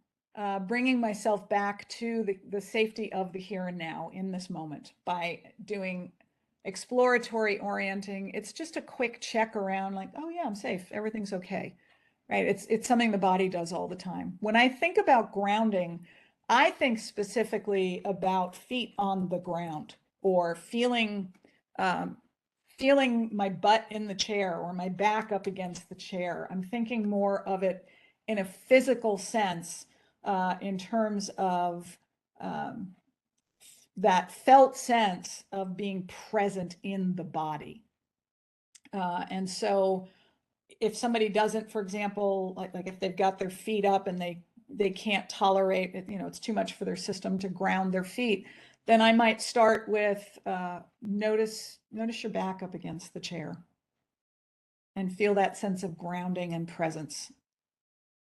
B: bringing myself back to the safety of the here and now in this moment by doing exploratory orienting. It's just a quick check around, like, oh yeah, I'm safe, everything's okay, right? It's something the body does all the time. When I think about grounding, I think specifically about feet on the ground, or feeling my butt in the chair or my back up against the chair. I'm thinking more of it in a physical sense, in terms of that felt sense of being present in the body. And so if somebody doesn't, for example, like if they've got their feet up and they can't tolerate it, it's too much for their system to ground their feet, then I might start with notice your back up against the chair and feel that sense of grounding and presence.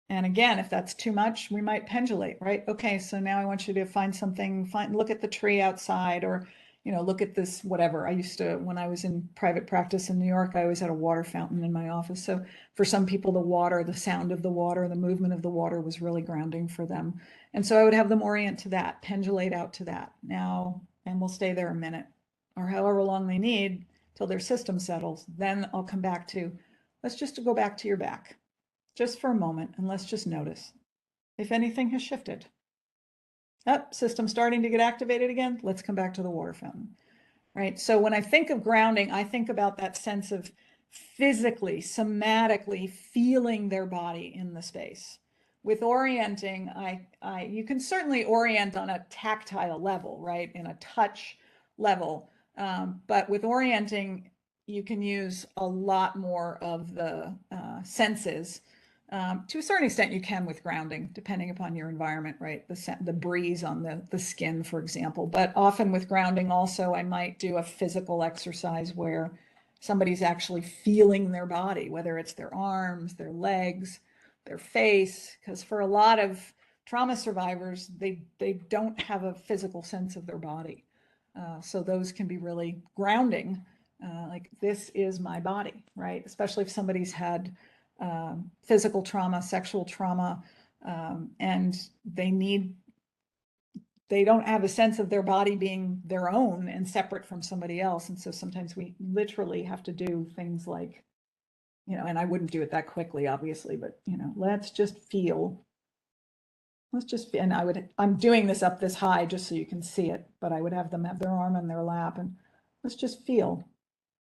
B: And again, if that's too much, we might pendulate, right? Okay, so now I want you to find something, look at the tree outside, or look at this, whatever. I used to, when I was in private practice in New York, I always had a water fountain in my office. So for some people, the water, the sound of the water, the movement of the water was really grounding for them. And so I would have them orient to that, pendulate out to that now, and we'll stay there a minute or however long they need till their system settles. Then I'll come back to, let's just go back to your back just for a moment, and let's just notice if anything has shifted. System starting to get activated again. Let's come back to the water fountain, right? So when I think of grounding, I think about that sense of physically, somatically feeling their body in the space. With orienting, you can certainly orient on a tactile level, right? In a touch level. But with orienting, you can use a lot more of the senses. To a certain extent, you can with grounding, depending upon your environment, right? The breeze on the skin, for example. But often with grounding also, I might do a physical exercise where somebody's actually feeling their body, whether it's their arms, their legs, their face. Because for a lot of trauma survivors, they don't have a physical sense of their body. So those can be really grounding. Like, this is my body, right? Especially if somebody's had physical trauma, sexual trauma, and they don't have a sense of their body being their own and separate from somebody else. And so sometimes we literally have to do things like, and I wouldn't do it that quickly, obviously, but, let's just feel. And I'm doing this up this high just so you can see it, but I would have them have their arm on their lap, and let's just feel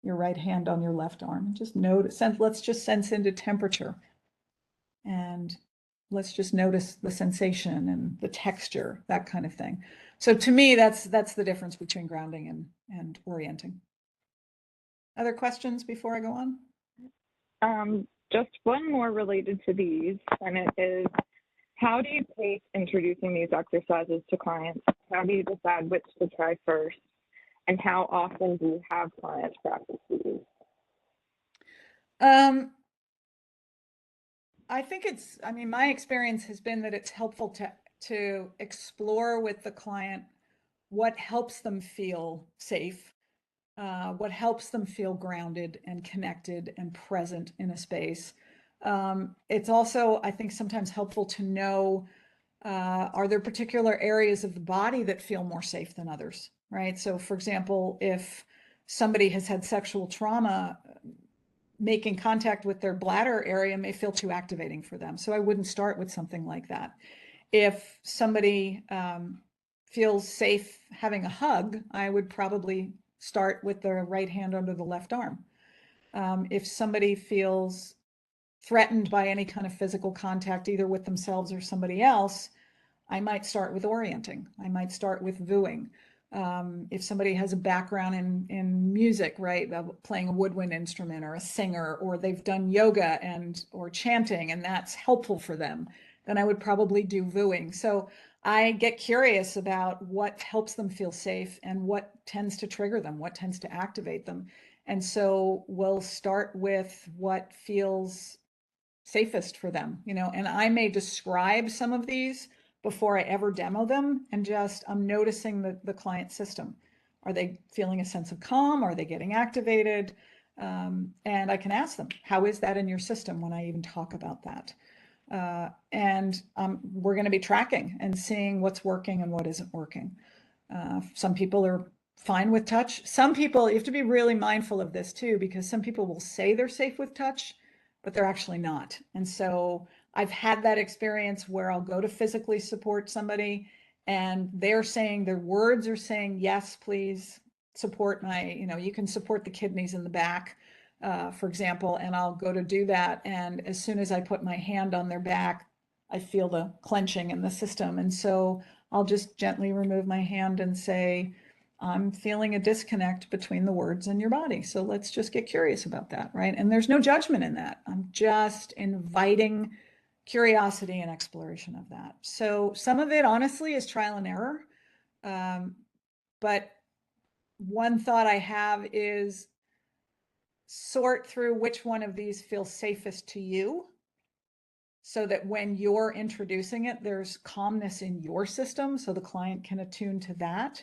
B: your right hand on your left arm. Just notice, let's just sense into temperature. And let's just notice the sensation and the texture, that kind of thing. So to me, that's the difference between grounding and orienting. Other questions before I go on?
A: Just one more related to these, and it is, how do you pace introducing these exercises to clients? How do you decide which to try first? And how often do you have clients practice these?
B: I think my experience has been that it's helpful to explore with the client what helps them feel safe, what helps them feel grounded and connected and present in a space. It's also, I think, sometimes helpful to know, are there particular areas of the body that feel more safe than others, right? So for example, if somebody has had sexual trauma, making contact with their bladder area may feel too activating for them. So I wouldn't start with something like that. If somebody feels safe having a hug, I would probably start with the right hand under the left arm. If somebody feels threatened by any kind of physical contact, either with themselves or somebody else, I might start with orienting. I might start with vooing. If somebody has a background in music, right, playing a woodwind instrument or a singer, or they've done yoga or chanting, and that's helpful for them, then I would probably do vooing. So I get curious about what helps them feel safe and what tends to trigger them, what tends to activate them. And so we'll start with what feels safest for them, and I may describe some of these before I ever demo them, and I'm noticing the client system. Are they feeling a sense of calm? Are they getting activated? And I can ask them, how is that in your system, when I even talk about that? And we're going to be tracking and seeing what's working and what isn't working. Some people are fine with touch. Some people, you have to be really mindful of this too, because some people will say they're safe with touch, but they're actually not. And so I've had that experience where I'll go to physically support somebody and their words are saying, yes, please support you can support the kidneys in the back, for example, and I'll go to do that. And as soon as I put my hand on their back, I feel the clenching in the system. And so I'll just gently remove my hand and say, I'm feeling a disconnect between the words and your body. So let's just get curious about that, right? And there's no judgment in that. I'm just inviting curiosity and exploration of that. So some of it, honestly, is trial and error. But one thought I have is sort through which one of these feels safest to you, so that when you're introducing it, there's calmness in your system, so the client can attune to that.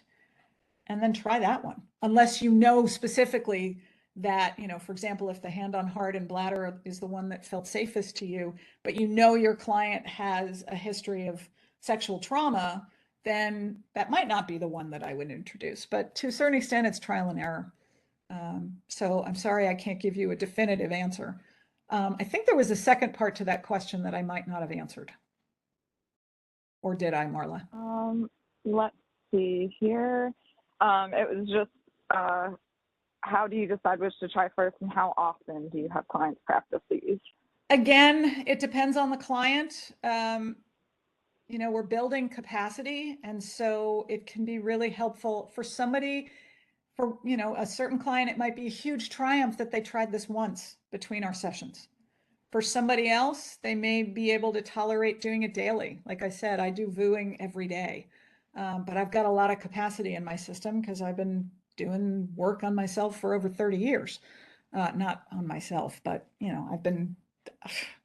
B: And then try that one, unless you know specifically that, for example, if the hand on heart and bladder is the one that felt safest to you, but your client has a history of sexual trauma, then that might not be the one that I would introduce. But to a certain extent, it's trial and error. So I'm sorry I can't give you a definitive answer. I think there was a second part to that question that I might not have answered. Or did I, Marla?
A: Let's see here. It was just, how do you decide which to try first, and how often do you have clients practice these?
B: Again, it depends on the client. We're building capacity, and so it can be really helpful for somebody. For a certain client, it might be a huge triumph that they tried this once between our sessions. For somebody else, they may be able to tolerate doing it daily. Like I said, I do vooing every day. But I've got a lot of capacity in my system because I've been doing work on myself for over 30 years. Not on myself, but I've been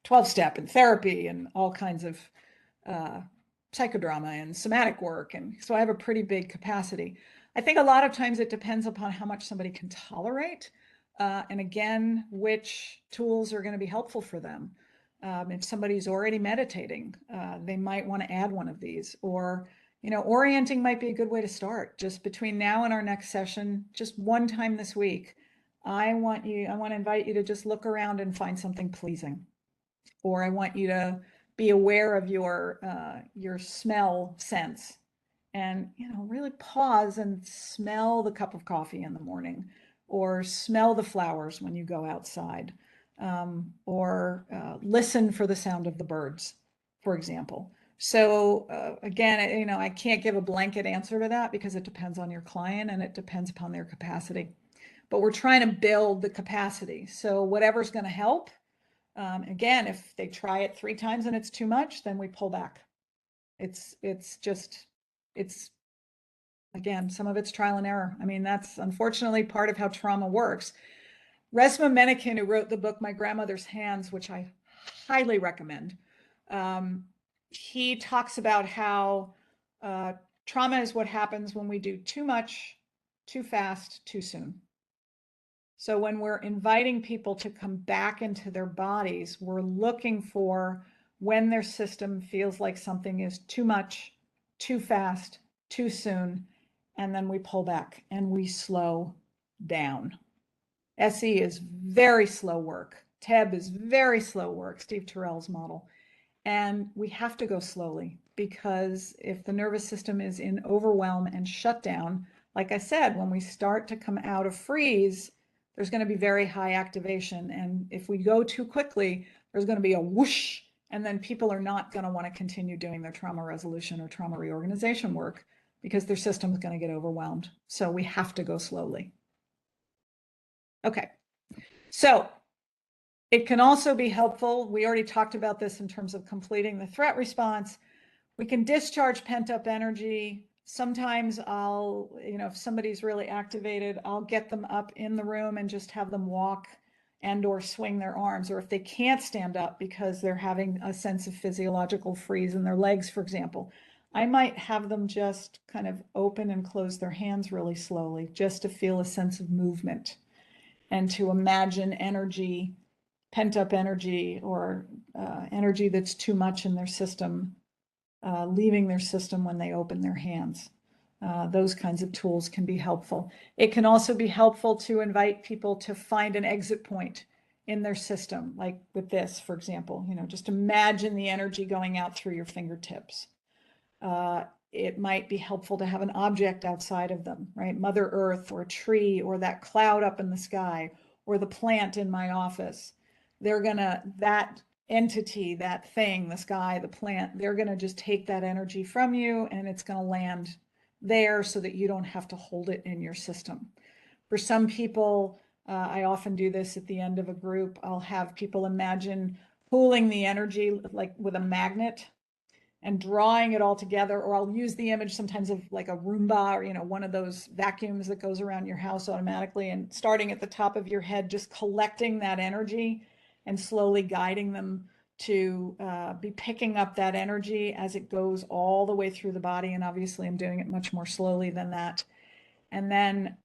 B: 12-step and therapy and all kinds of psychodrama and somatic work. And so I have a pretty big capacity. I think a lot of times it depends upon how much somebody can tolerate. And again, which tools are going to be helpful for them. If somebody's already meditating, they might want to add one of these, or orienting might be a good way to start. Just between now and our next session, just one time this week, I want to invite you to just look around and find something pleasing. Or I want you to be aware of your smell sense, and really pause and smell the cup of coffee in the morning, or smell the flowers when you go outside, or listen for the sound of the birds, for example. So again, you know, I can't give a blanket answer to that because it depends on your client and it depends upon their capacity. But we're trying to build the capacity. So whatever's going to help. Again, if they try it 3 times and it's too much, then we pull back. It's again, some of it's trial and error. I mean, that's unfortunately part of how trauma works. Resmaa Menakem, who wrote the book My Grandmother's Hands, which I highly recommend, he talks about how trauma is what happens when we do too much, too fast, too soon. So when we're inviting people to come back into their bodies, we're looking for when their system feels like something is too much, too fast, too soon, and then we pull back and we slow down. SE is very slow work. TEB is very slow work, Steve Terrell's model. And we have to go slowly because if the nervous system is in overwhelm and shutdown, like I said, when we start to come out of freeze, there's going to be very high activation. And if we go too quickly, there's going to be a whoosh, and then people are not going to want to continue doing their trauma resolution or trauma reorganization work because their system is going to get overwhelmed. So we have to go slowly. Okay, so it can also be helpful. We already talked about this in terms of completing the threat response. We can discharge pent-up energy. Sometimes I'll, you know, if somebody's really activated, I'll get them up in the room and just have them walk and or swing their arms. Or if they can't stand up because they're having a sense of physiological freeze in their legs, for example, I might have them just kind of open and close their hands really slowly just to feel a sense of movement and to imagine energy, pent-up energy, or energy that's too much in their system, leaving their system when they open their hands. Those kinds of tools can be helpful. It can also be helpful to invite people to find an exit point in their system, like with this, for example. You know, just imagine the energy going out through your fingertips. It might be helpful to have an object outside of them, right? Mother Earth or a tree or that cloud up in the sky or the plant in my office. They're gonna, that entity, that thing, the sky, the plant, they're gonna just take that energy from you and it's gonna land there so that you don't have to hold it in your system. For some people, I often do this at the end of a group. I'll have people imagine pulling the energy like with a magnet and drawing it all together, or I'll use the image sometimes of like a Roomba or, you know, one of those vacuums that goes around your house automatically, and starting at the top of your head, just collecting that energy and slowly guiding them to be picking up that energy as it goes all the way through the body. And obviously I'm doing it much more slowly than that. And then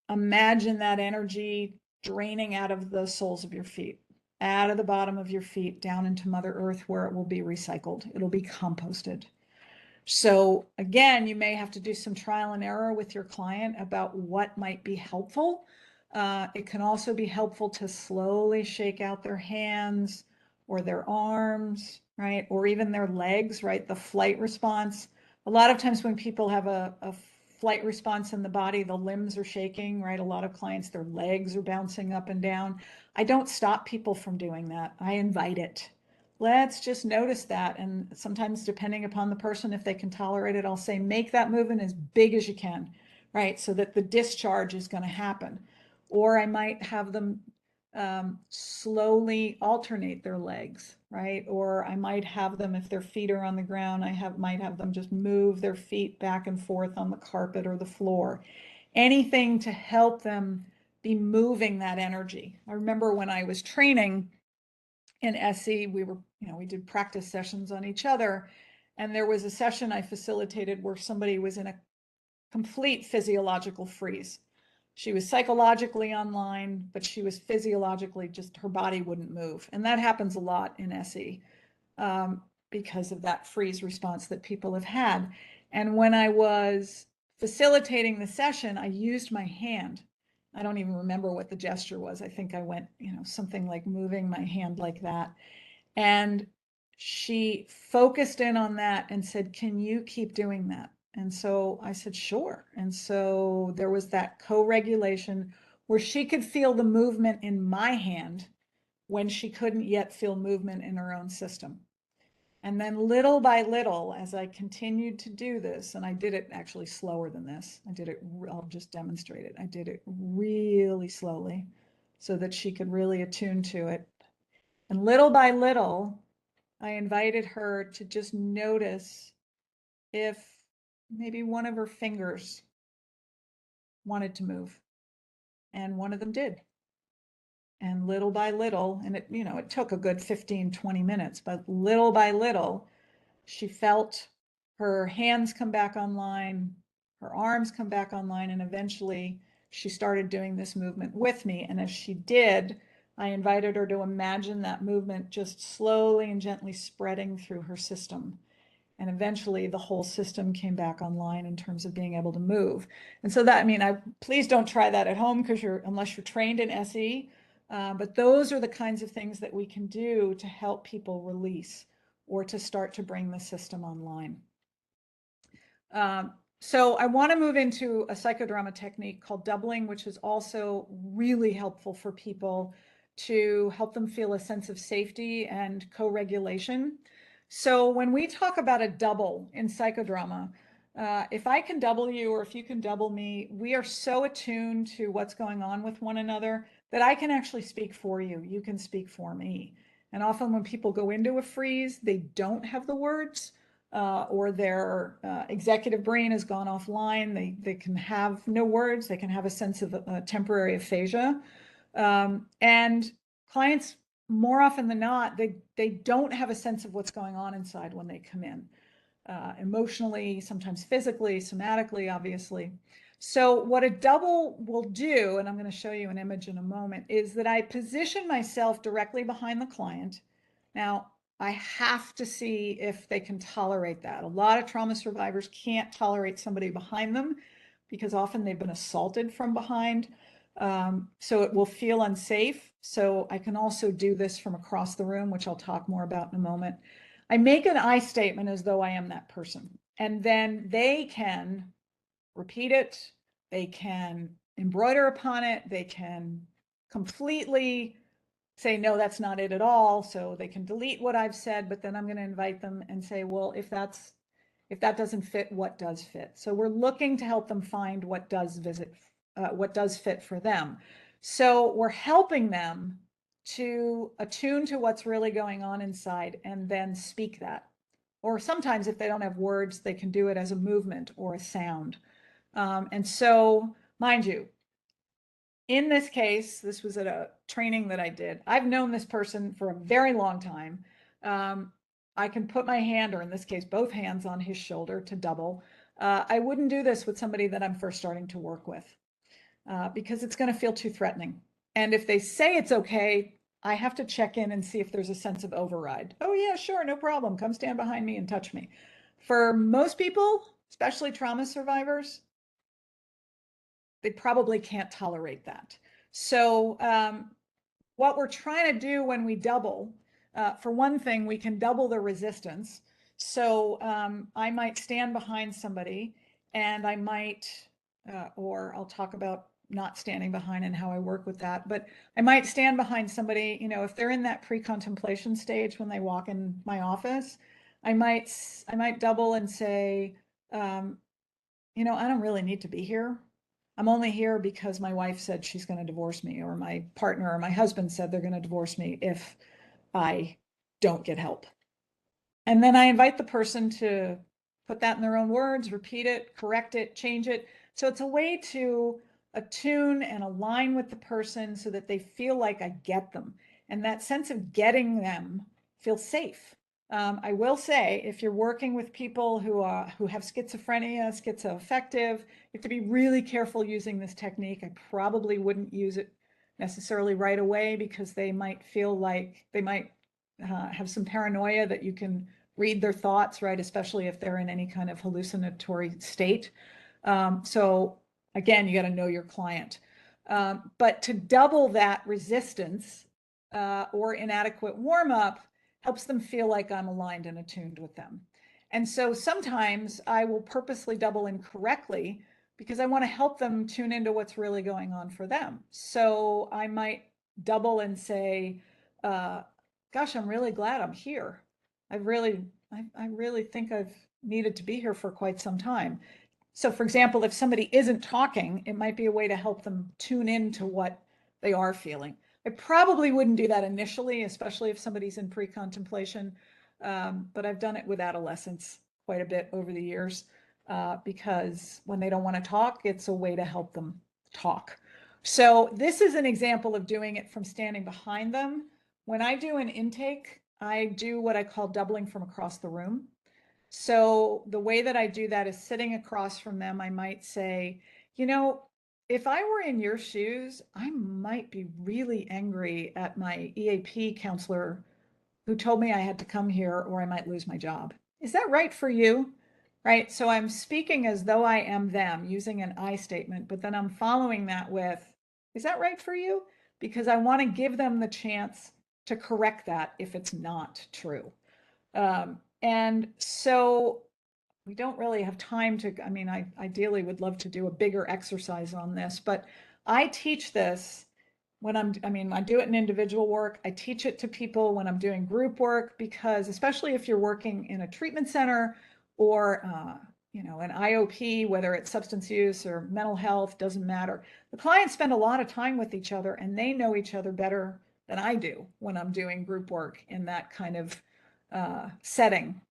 B: imagine that energy draining out of the soles of your feet, out of the bottom of your feet, down into Mother Earth, where it will be recycled. It'll be composted. So again, you may have to do some trial and error with your client about what might be helpful. It can also be helpful to slowly shake out their hands or their arms, right? Or even their legs, right? The flight response. A lot of times when people have a flight response in the body, the limbs are shaking, right? A lot of clients, their legs are bouncing up and down. I don't stop people from doing that. I invite it. Let's just notice that. And sometimes depending upon the person, if they can tolerate it, I'll say, make that movement as big as you can, right? So that the discharge is going to happen. Or I might have them slowly alternate their legs, right? Or I might have them, if their feet are on the ground, might have them just move their feet back and forth on the carpet or the floor. Anything to help them be moving that energy. I remember when I was training in SE, we did practice sessions on each other. And there was a session I facilitated where somebody was in a complete physiological freeze. She was psychologically online, but she was physiologically just, her body wouldn't move. And that happens a lot in SE because of that freeze response that people have had. And when I was facilitating the session, I used my hand. I don't even remember what the gesture was. I think I went, something like moving my hand like that. And she focused in on that and said, can you keep doing that? And so I said, sure. And so there was that co-regulation where she could feel the movement in my hand when she couldn't yet feel movement in her own system. And then little by little, as I continued to do this, and I did it actually slower than this. I'll just demonstrate it. I did it really slowly so that she could really attune to it. And little by little, I invited her to just notice if maybe one of her fingers wanted to move. And one of them did. And little by little, and it took a good 15, 20 minutes, but little by little, she felt her hands come back online, her arms come back online, and eventually she started doing this movement with me. And as she did, I invited her to imagine that movement just slowly and gently spreading through her system. And eventually the whole system came back online in terms of being able to move. And so please don't try that at home unless you're trained in SE. But those are the kinds of things that we can do to help people release or to start to bring the system online. So I want to move into a psychodrama technique called doubling, which is also really helpful for people to help them feel a sense of safety and co-regulation. So when we talk about a double in psychodrama, if I can double you or if you can double me, we are so attuned to what's going on with one another that I can actually speak for you. You can speak for me. And often when people go into a freeze, they don't have the words, or their executive brain has gone offline. They can have no words. They can have a sense of temporary aphasia. And clients, more often than not, they don't have a sense of what's going on inside when they come in, emotionally, sometimes physically, somatically, obviously. So what a double will do, and I'm going to show you an image in a moment, is that I position myself directly behind the client. Now, I have to see if they can tolerate that. A lot of trauma survivors can't tolerate somebody behind them because often they've been assaulted from behind. So it will feel unsafe. So I can also do this from across the room, which I'll talk more about in a moment. I make an I statement as though I am that person, and then they can repeat it. They can embroider upon it. They can completely say, no, that's not it at all. So they can delete what I've said, but then I'm going to invite them and say, well, if that doesn't fit, what does fit? So we're looking to help them find what does fit for them. So we're helping them to attune to what's really going on inside and then speak that. Or sometimes if they don't have words, they can do it as a movement or a sound. And so, mind you, in this case, this was at a training that I did. I've known this person for a very long time. I can put my hand, or in this case, both hands on his shoulder to double. I wouldn't do this with somebody that I'm first starting to work with because it's going to feel too threatening. And if they say it's okay, I have to check in and see if there's a sense of override. Oh yeah, sure, no problem. Come stand behind me and touch me. For most people, especially trauma survivors, they probably can't tolerate that. So what we're trying to do when we double, for one thing, we can double the resistance. So I might stand behind somebody and I might, or I'll talk about not standing behind and how I work with that, but I might stand behind somebody, if they're in that pre-contemplation stage when they walk in my office, I might double and say, I don't really need to be here. I'm only here because my wife said she's going to divorce me, or my partner or my husband said they're going to divorce me if I don't get help. And then I invite the person to put that in their own words, repeat it, correct it, change it. So it's a way to attune and align with the person so that they feel like I get them. And that sense of getting them feels safe. I will say, if you're working with people who have schizophrenia, schizoaffective, you have to be really careful using this technique. I probably wouldn't use it necessarily right away because they might feel like they might have some paranoia that you can read their thoughts, right? Especially if they're in any kind of hallucinatory state. So again, you got to know your client. But to double that resistance or inadequate warm up helps them feel like I'm aligned and attuned with them. And so sometimes I will purposely double incorrectly because I want to help them tune into what's really going on for them. So I might double and say, gosh, I'm really glad I'm here. I really think I've needed to be here for quite some time. So for example, if somebody isn't talking, it might be a way to help them tune into what they are feeling. I probably wouldn't do that initially, especially if somebody's in pre-contemplation, but I've done it with adolescents quite a bit over the years, because when they don't want to talk, it's a way to help them talk. So this is an example of doing it from standing behind them. When I do an intake, I do what I call doubling from across the room. So the way that I do that is sitting across from them. I might say, you know, if I were in your shoes, I might be really angry at my EAP counselor who told me I had to come here or I might lose my job. Is that right for you? Right? So I'm speaking as though I am them, using an I statement, but then I'm following that with, is that right for you? Because I want to give them the chance to correct that if it's not true. And so we don't really have time to, I mean, I ideally would love to do a bigger exercise on this, but I teach this when I do it in individual work. I teach it to people when I'm doing group work, because especially if you're working in a treatment center or, an IOP, whether it's substance use or mental health, doesn't matter. The clients spend a lot of time with each other and they know each other better than I do when I'm doing group work in that kind of setting.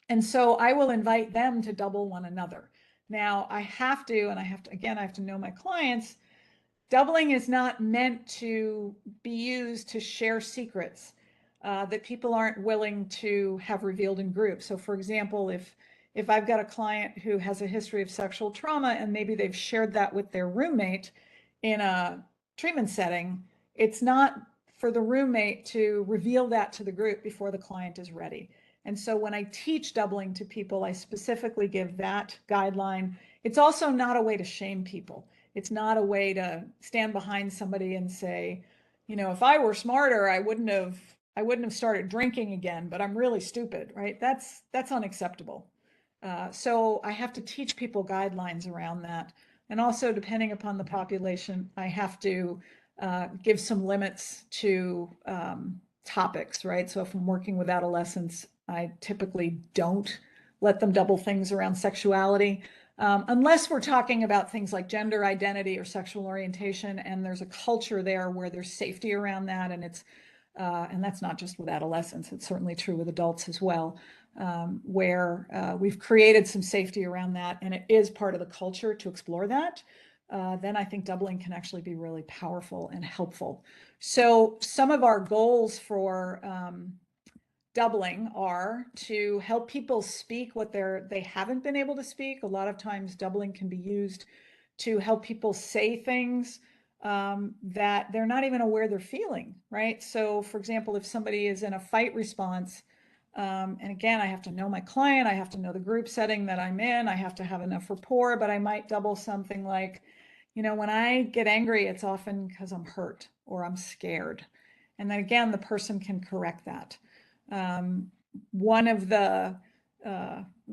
B: And so I will invite them to double one another. Now I have to know my clients. Doubling is not meant to be used to share secrets that people aren't willing to have revealed in groups. So for example, if I've got a client who has a history of sexual trauma and maybe they've shared that with their roommate in a treatment setting, it's not for the roommate to reveal that to the group before the client is ready. And so when I teach doubling to people, I specifically give that guideline. It's also not a way to shame people. It's not a way to stand behind somebody and say, if I were smarter, I wouldn't have started drinking again, but I'm really stupid, right? That's unacceptable. So I have to teach people guidelines around that. And also, depending upon the population, I have to give some limits to topics, right? So if I'm working with adolescents, I typically don't let them double things around sexuality, unless we're talking about things like gender identity or sexual orientation, and there's a culture there where there's safety around that, and and that's not just with adolescents, it's certainly true with adults as well, where we've created some safety around that, and it is part of the culture to explore that. Then I think doubling can actually be really powerful and helpful. So some of our goals for doubling are to help people speak what they haven't been able to speak. A lot of times doubling can be used to help people say things that they're not even aware they're feeling, right? So for example, if somebody is in a fight response, and again, I have to know my client, I have to know the group setting that I'm in, I have to have enough rapport, but I might double something like, when I get angry, it's often because I'm hurt or I'm scared. And then again, the person can correct that. One of the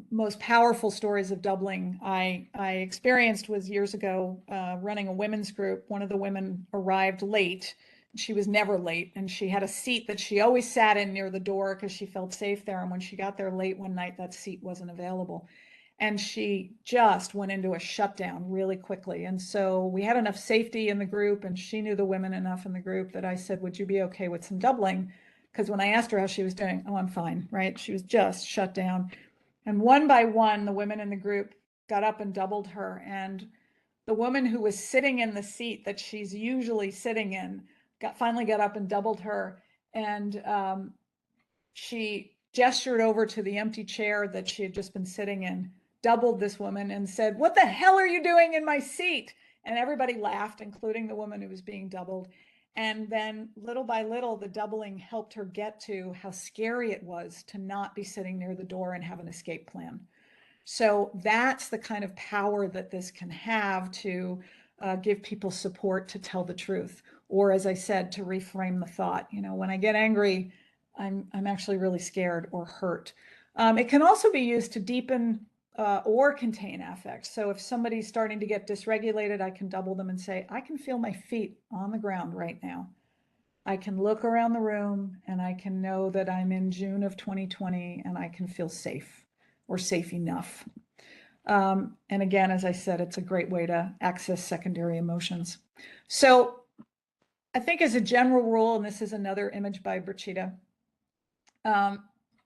B: most powerful stories of doubling I experienced was years ago, running a women's group. One of the women arrived late. She was never late, and she had a seat that she always sat in near the door because she felt safe there. And when she got there late one night, that seat wasn't available. And she just went into a shutdown really quickly. And so we had enough safety in the group, and she knew the women enough in the group that I said, would you be okay with some doubling? Because when I asked her how she was doing, oh, I'm fine, right? She was just shut down. And one by one, the women in the group got up and doubled her. And the woman who was sitting in the seat that she's usually sitting in finally got up and doubled her. And she gestured over to the empty chair that she had just been sitting in, doubled this woman and said, what the hell are you doing in my seat? And everybody laughed, including the woman who was being doubled. And then little by little, the doubling helped her get to how scary it was to not be sitting near the door and have an escape plan. So that's the kind of power that this can have to give people support to tell the truth. Or as I said, to reframe the thought, when I get angry, I'm actually really scared or hurt. It can also be used to deepen or contain affect. So if somebody's starting to get dysregulated, I can double them and say, I can feel my feet on the ground right now. I can look around the room and I can know that I'm in June of 2020 and I can feel safe or safe enough. And again, as I said, it's a great way to access secondary emotions. So I think as a general rule, and this is another image by Brachita,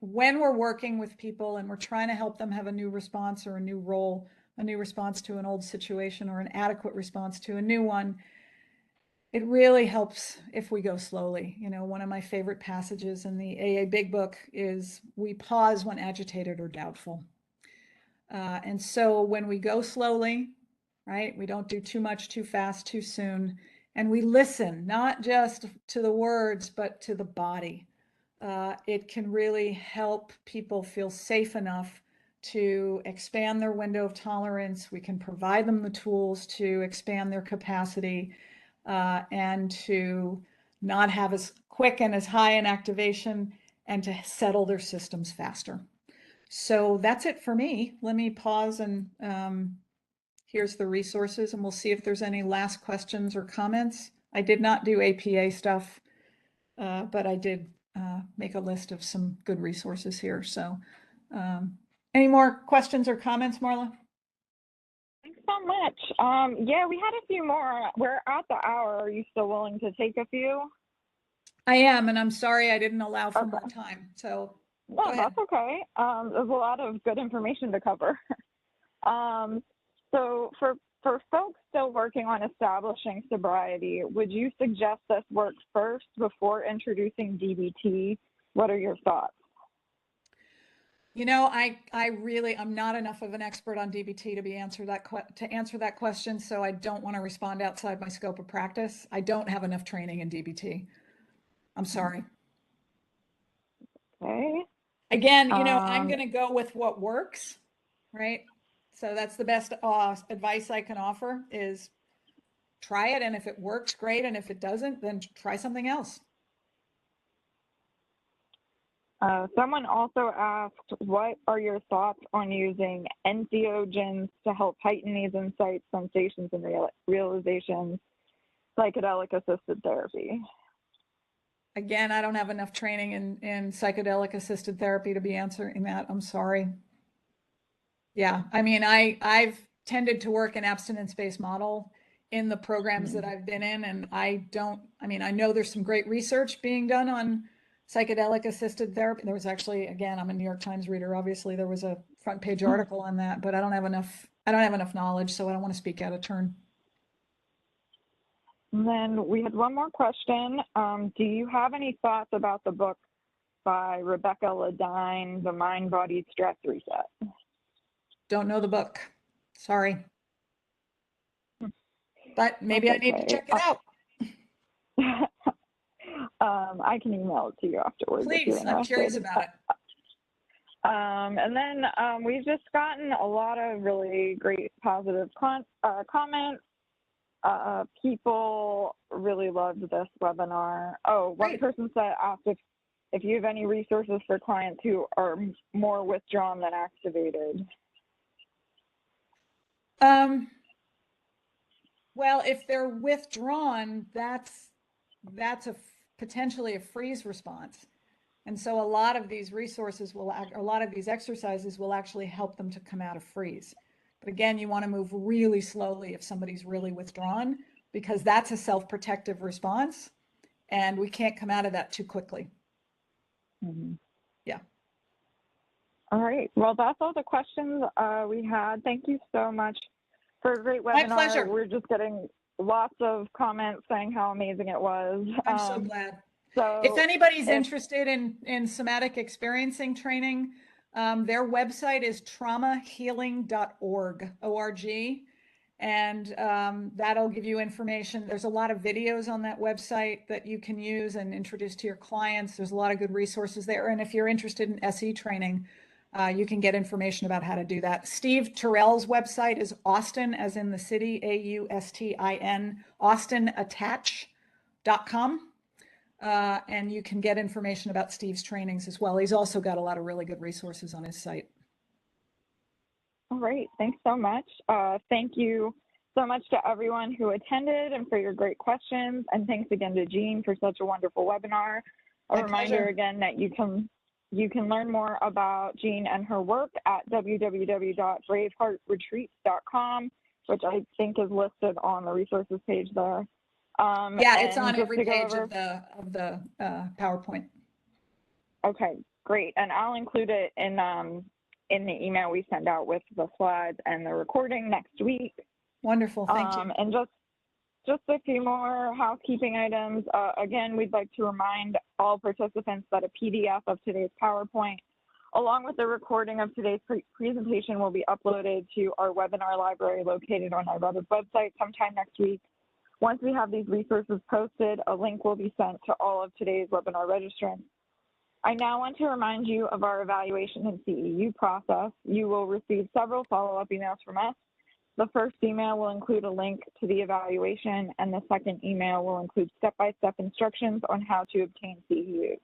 B: when we're working with people and we're trying to help them have a new response or a new role, a new response to an old situation or an adequate response to a new one, it really helps if we go slowly. You know, one of my favorite passages in the AA Big Book is we pause when agitated or doubtful. And so when we go slowly, right, we don't do too much, too fast, too soon, and we listen, not just to the words, but to the body. It can really help people feel safe enough to expand their window of tolerance. We can provide them the tools to expand their capacity and to not have as quick and as high an activation and to settle their systems faster. So that's it for me. Let me pause and here's the resources and we'll see if there's any last questions or comments. I did not do APA stuff, but I did make a list of some good resources here. So any more questions or comments, Marla?
A: Thanks so much. Yeah, we had a few more. We're at the hour. Are you still willing to take a few?
B: I am, and I'm sorry I didn't allow for more time. So
A: no, that's okay. There's a lot of good information to cover. So for folks still working on establishing sobriety, would you suggest this work first before introducing DBT? What are your thoughts?
B: You know, I'm not enough of an expert on DBT to answer that question, so I don't want to respond outside my scope of practice. I don't have enough training in DBT. I'm sorry.
A: Okay.
B: Again, you know, I'm going to go with what works, right? So that's the best advice I can offer is try it. And if it works, great. And if it doesn't, then try something else.
A: Someone also asked, what are your thoughts on using entheogens to help heighten these insights, sensations, and realizations, psychedelic-assisted therapy?
B: Again, I don't have enough training in psychedelic-assisted therapy to be answering that. I'm sorry. Yeah, I mean, I've tended to work in abstinence-based model in the programs that I've been in, and I know there's some great research being done on psychedelic-assisted therapy. There was actually, again, I'm a New York Times reader. Obviously, there was a front page article on that, but I don't have enough knowledge, so I don't want to speak out of turn.
A: And then we had one more question. Do you have any thoughts about the book by Rebecca Ladine, The Mind-Body Stress Reset?
B: Don't know the book. Sorry. But maybe I need to check it out.
A: I can email it to you afterwards.
B: Please, I'm curious about it.
A: And then we've just gotten a lot of really great positive comments. People really loved this webinar. Oh, one person asked if you have any resources for clients who are more withdrawn than activated.
B: Well, if they're withdrawn, that's potentially a freeze response. And so a lot of these resources a lot of these exercises will actually help them to come out of freeze. But again, you want to move really slowly if somebody's really withdrawn, because that's a self-protective response and we can't come out of that too quickly. Yeah.
A: All right. Well, that's all the questions we had. Thank you so much for a great webinar.
B: My pleasure.
A: We're just getting lots of comments saying how amazing it was.
B: I'm so glad.
A: So
B: if anybody's interested in somatic experiencing training, their website is traumahealing.org, O-R-G, and that'll give you information. There's a lot of videos on that website that you can use and introduce to your clients. There's a lot of good resources there. And if you're interested in SE training, you can get information about how to do that. Steve Terrell's website is Austin, as in the city, A-U-S-T-I-N, austinattach.com. And you can get information about Steve's trainings as well. He's also got a lot of really good resources on his site.
A: All right. Thanks so much. Thank you so much to everyone who attended and for your great questions. And thanks again to Jean for such a wonderful webinar. A reminder again that you can learn more about Jean and her work at www.braveheartretreats.com, which I think is listed on the resources page there.
B: Yeah, it's on every page of the PowerPoint.
A: Okay, great. And I'll include it in the email we send out with the slides and the recording next week.
B: Wonderful, thank you.
A: And just a few more housekeeping items. Again, we'd like to remind all participants that a PDF of today's PowerPoint, along with the recording of today's presentation, will be uploaded to our webinar library located on our website sometime next week. Once we have these resources posted, a link will be sent to all of today's webinar registrants. I now want to remind you of our evaluation and CEU process. You will receive several follow-up emails from us. The first email will include a link to the evaluation, and the second email will include step-by-step instructions on how to obtain CEUs.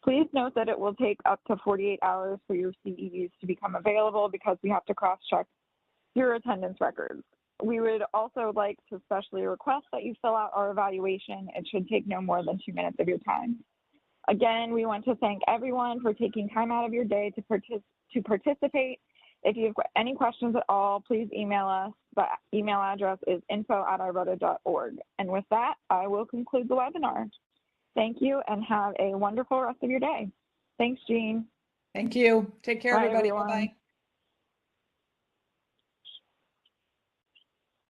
A: Please note that it will take up to 48 hours for your CEUs to become available because we have to cross-check your attendance records. We would also like to specially request that you fill out our evaluation. It should take no more than 2 minutes of your time. Again, we want to thank everyone for taking time out of your day to participate. If you have any questions at all, please email us. The email address is info@ireta.org. And with that, I will conclude the webinar. Thank you and have a wonderful rest of your day. Thanks, Jean.
B: Thank you. Take care,
A: Bye,
B: everybody.
A: everyone.
B: Bye-bye.